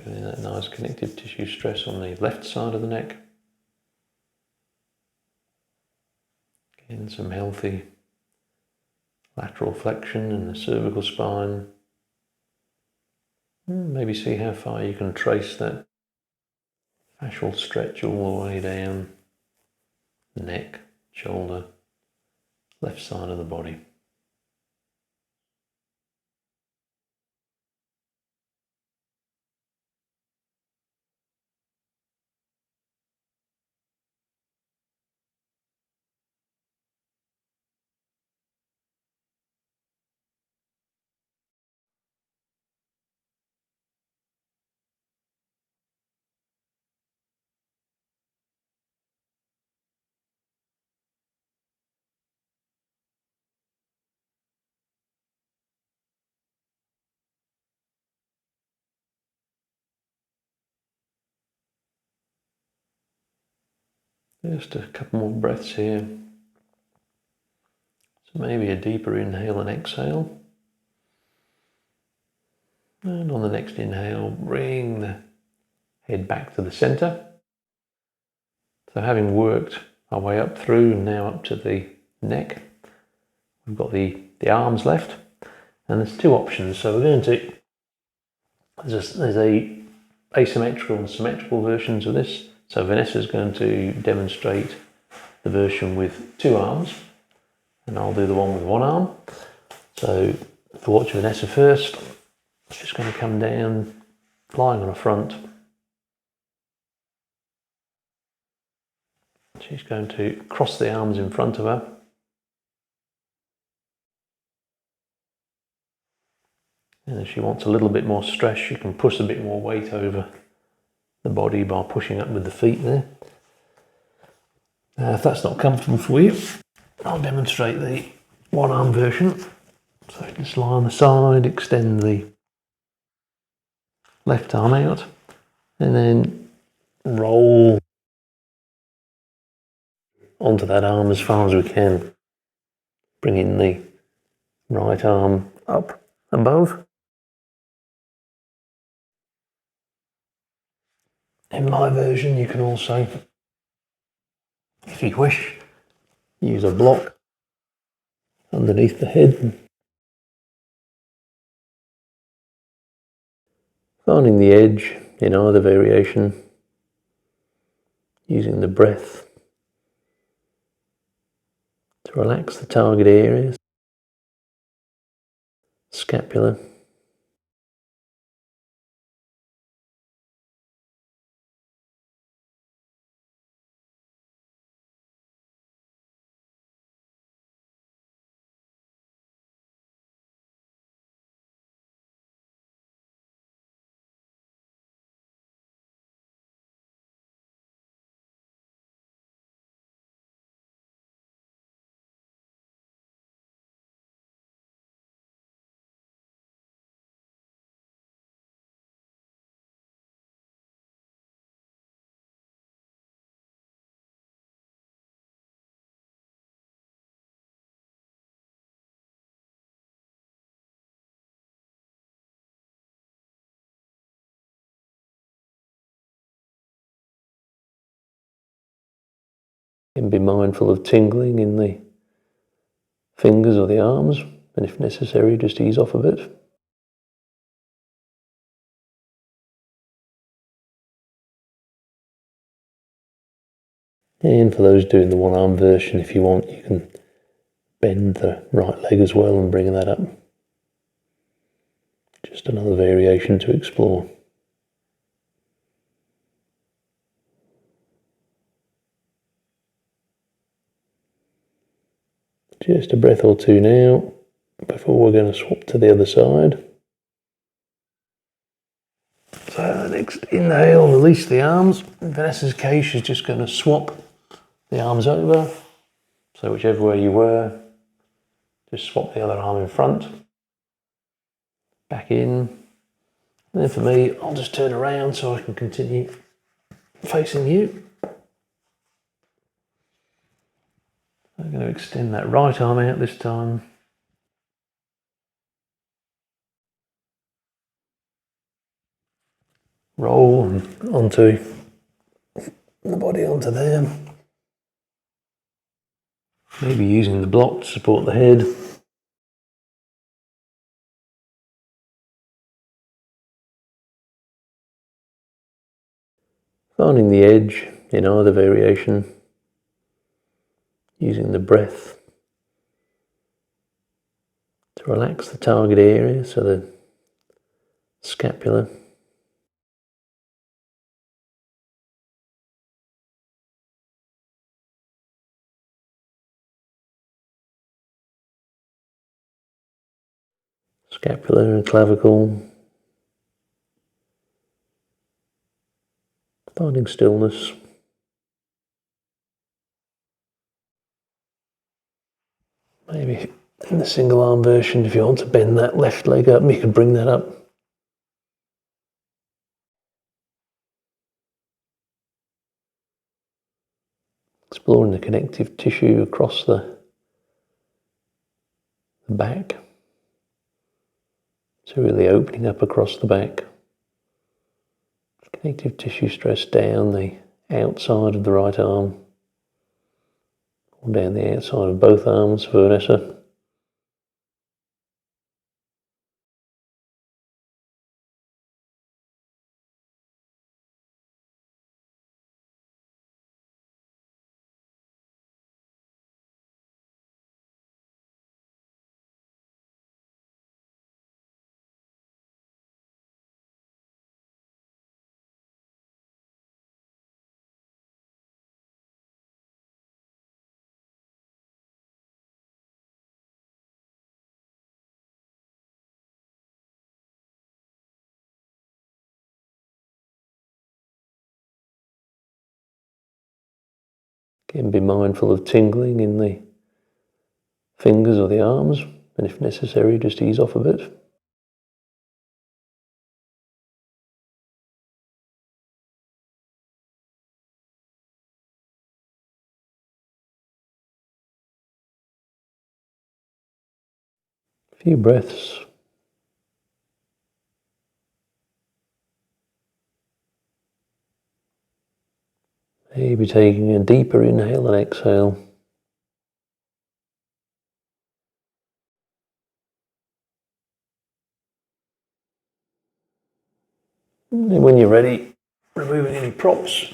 Feeling that nice connective tissue stress on the left side of the neck. Again, some healthy lateral flexion in the cervical spine. Maybe see how far you can trace that fascial stretch all the way down neck, shoulder, left side of the body. Just a couple more breaths here. So maybe a deeper inhale and exhale. And on the next inhale, bring the head back to the center. So having worked our way up through and now up to the neck, we've got the arms left. And there's two options. So we're going to, there's a asymmetrical and symmetrical versions of this. So Vanessa's going to demonstrate the version with two arms, and I'll do the one with one arm. So if we watch Vanessa first, she's going to come down, lying on her front. She's going to cross the arms in front of her. And if she wants a little bit more stress, she can push a bit more weight over the body by pushing up with the feet there. If that's not comfortable for you, I'll demonstrate the one arm version. So just lie on the side, extend the left arm out, and then roll onto that arm as far as we can, bringing the right arm up above. In my version, you can also, if you wish, use a block underneath the head, finding the edge in either variation, using the breath to relax the target areas, scapula, and be mindful of tingling in the fingers or the arms, and if necessary, just ease off a bit. And for those doing the one arm version, if you want, you can bend the right leg as well and bring that up. Just another variation to explore. Just a breath or two now before we're going to swap to the other side. So next inhale, release the arms. In Vanessa's case, she's just going to swap the arms over. So whichever way you were, just swap the other arm in front, back in. And then for me, I'll just turn around so I can continue facing you. I'm going to extend that right arm out this time. Roll onto the body onto there. Maybe using the block to support the head. Finding the edge in either variation. Using the breath to relax the target area, so the scapula. Scapula and clavicle. Finding stillness. Maybe in the single arm version, if you want to bend that left leg up, you can bring that up. Exploring the connective tissue across the back. So really opening up across the back. Connective tissue stress down the outside of the right arm. Or down the outside of both arms for Vanessa. Again, be mindful of tingling in the fingers or the arms, and if necessary, just ease off a bit. A few breaths. Maybe taking a deeper inhale and exhale. And when you're ready, removing any props.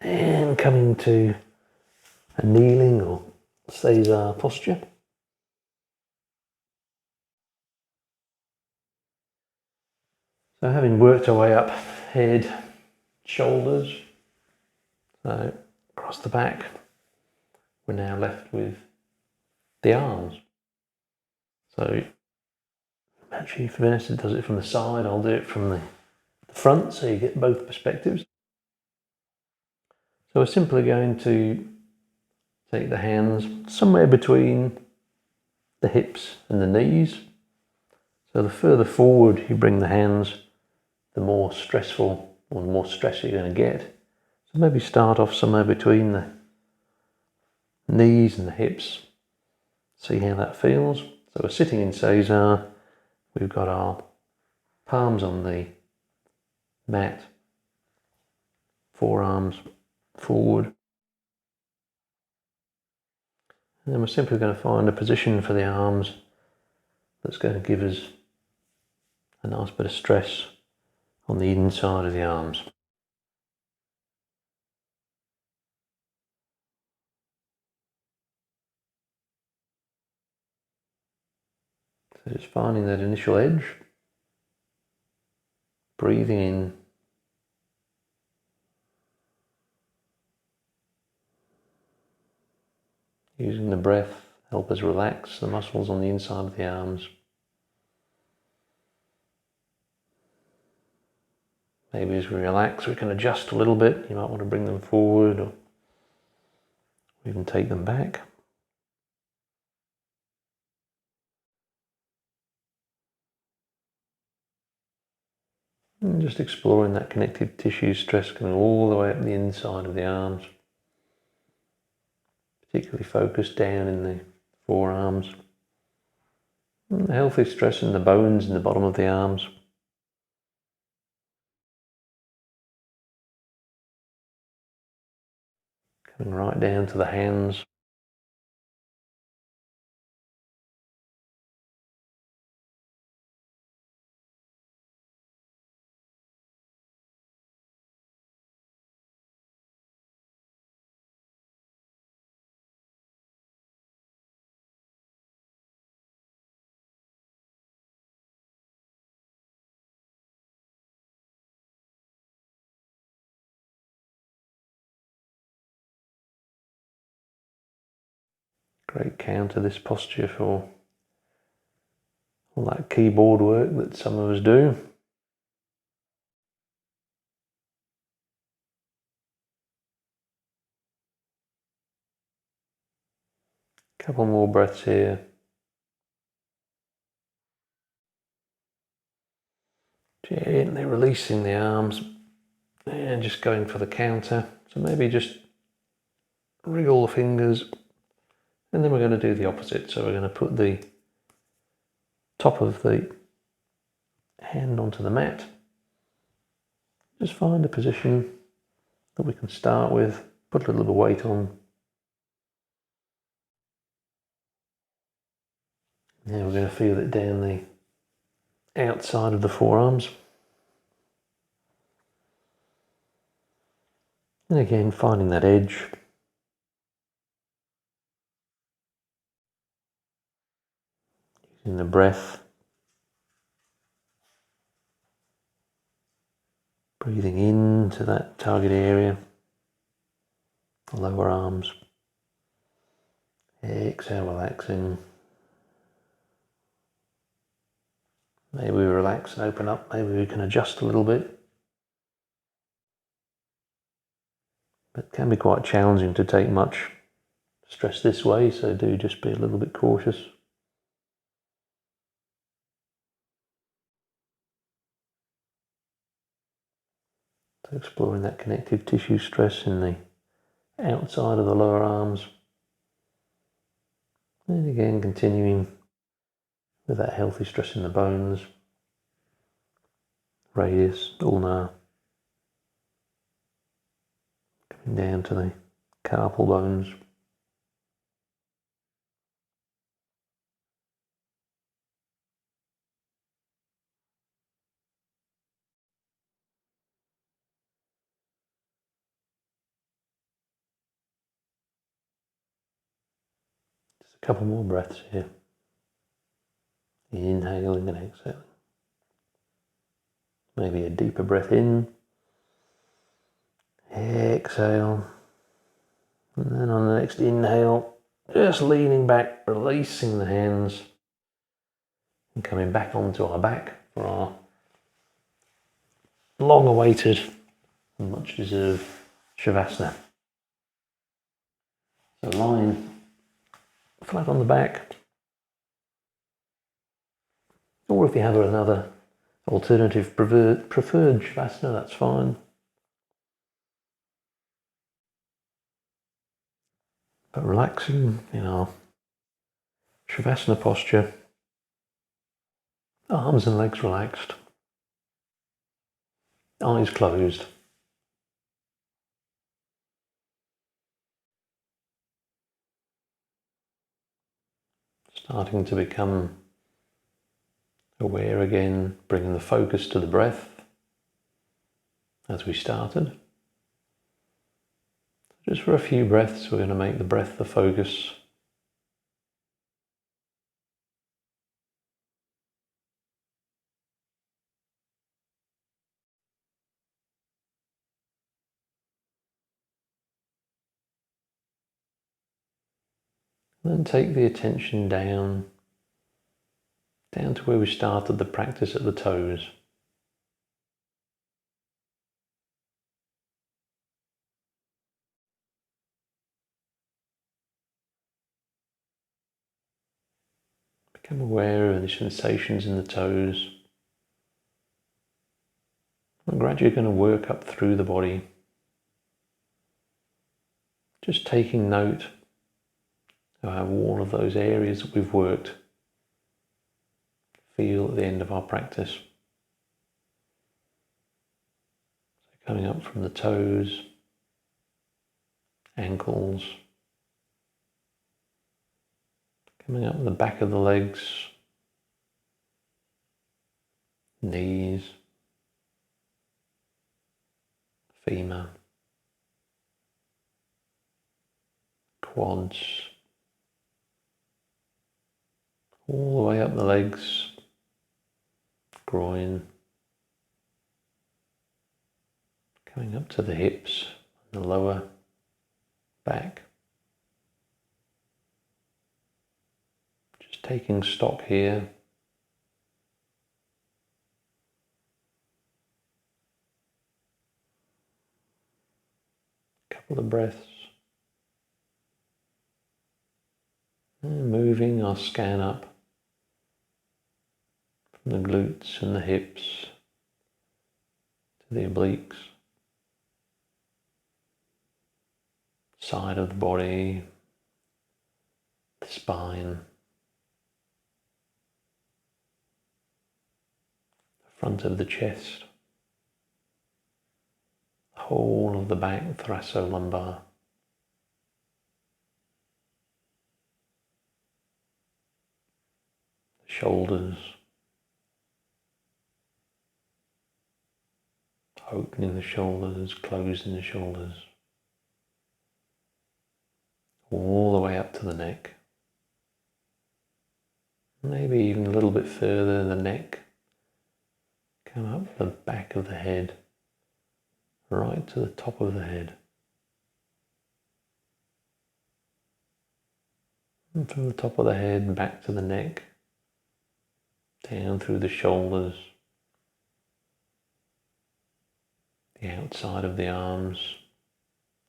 And coming to a kneeling or Caesar posture. So having worked our way up, head, shoulders, so across the back, we're now left with the arms. So actually, if Vanessa does it from the side, I'll do it from the front, so you get both perspectives. So we're simply going to take the hands somewhere between the hips and the knees. So the further forward you bring the hands, the more stressful or the more stress you're going to get. So maybe start off somewhere between the knees and the hips. See how that feels. So we're sitting in Caesar. We've got our palms on the mat, forearms forward. And then we're simply going to find a position for the arms that's going to give us a nice bit of stress on the inside of the arms. So just finding that initial edge, breathing in, using the breath, help us relax the muscles on the inside of the arms. Maybe as we relax, we can adjust a little bit. You might want to bring them forward or even take them back. And just exploring that connective tissue stress coming all the way up the inside of the arms. Particularly focused down in the forearms. And the healthy stress in the bones in the bottom of the arms. Coming right down to the hands. Great counter, this posture, for all that keyboard work that some of us do. Couple more breaths here. Gently releasing the arms and just going for the counter. So maybe just wriggle the fingers, and then we're going to do the opposite. So we're going to put the top of the hand onto the mat. Just find a position that we can start with, put a little bit of weight on. Now we're going to feel it down the outside of the forearms. And again, finding that edge. Using the breath. Breathing into that target area. The lower arms. Exhale, relaxing. Maybe we relax and open up. Maybe we can adjust a little bit. But it can be quite challenging to take much stress this way, so do just be a little bit cautious. So exploring that connective tissue stress in the outside of the lower arms. And again, continuing with that healthy stress in the bones, radius, ulnar, coming down to the carpal bones. Just a couple more breaths here. Inhaling and exhaling. Maybe a deeper breath in. Exhale. And then on the next inhale, just leaning back, releasing the hands, and coming back onto our back for our long-awaited and much-deserved Shavasana. So lying flat on the back, or if you have another alternative preferred Shavasana, that's fine. But relaxing in our Shavasana posture, arms and legs relaxed, eyes closed. Starting to become aware again, bringing the focus to the breath as we started. Just for a few breaths, we're going to make the breath the focus. Then take the attention down to where we started the practice at the toes. Become aware of any sensations in the toes. And gradually going to work up through the body. Just taking note of how all of those areas that we've worked feel at the end of our practice. So coming up from the toes, ankles, coming up the back of the legs, knees, femur, quads, all the way up the legs, groin, coming up to the hips, the lower back. Just taking stock here. Couple of breaths. And moving our scan up from the glutes and the hips to the obliques, side of the body, the spine, the front of the chest, the whole of the back, thoracolumbar, the shoulders, opening the shoulders, closing the shoulders, all the way up to the neck. Maybe even a little bit further in the neck. Come up the back of the head, right to the top of the head. And from the top of the head back to the neck, down through the shoulders, the outside of the arms,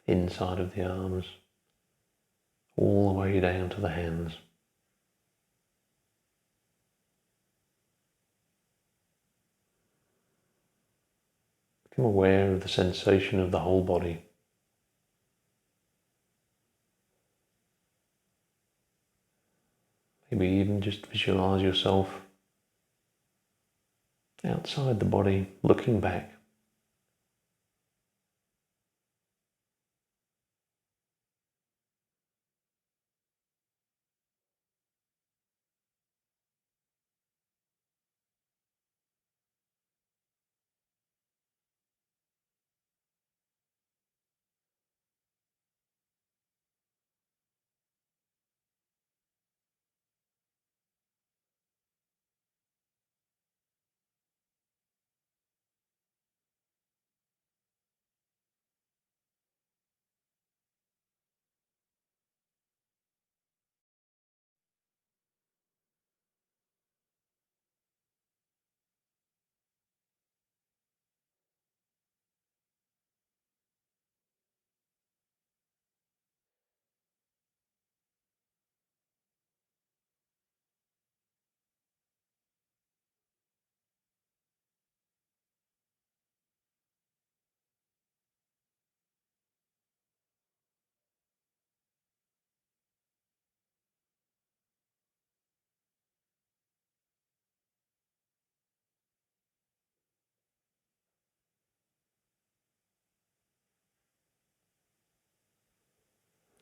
inside of the arms, all the way down to the hands. Become aware of the sensation of the whole body. Maybe even just visualize yourself outside the body, looking back.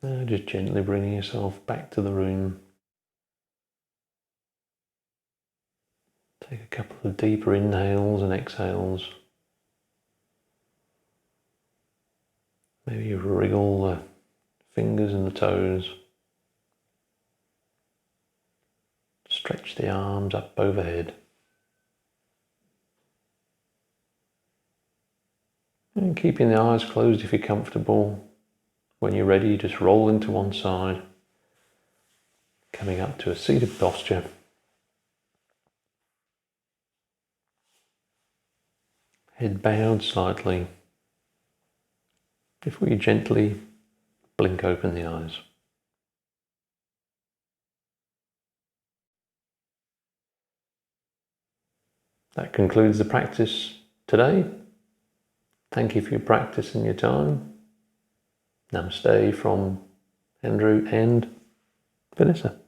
Now just gently bringing yourself back to the room. Take a couple of deeper inhales and exhales. Maybe you wriggle the fingers and the toes. Stretch the arms up overhead. And keeping the eyes closed if you're comfortable. When you're ready, just roll into one side. Coming up to a seated posture. Head bowed slightly before you gently blink open the eyes. That concludes the practice today. Thank you for your practice and your time. Namaste from Andrew and Vanessa.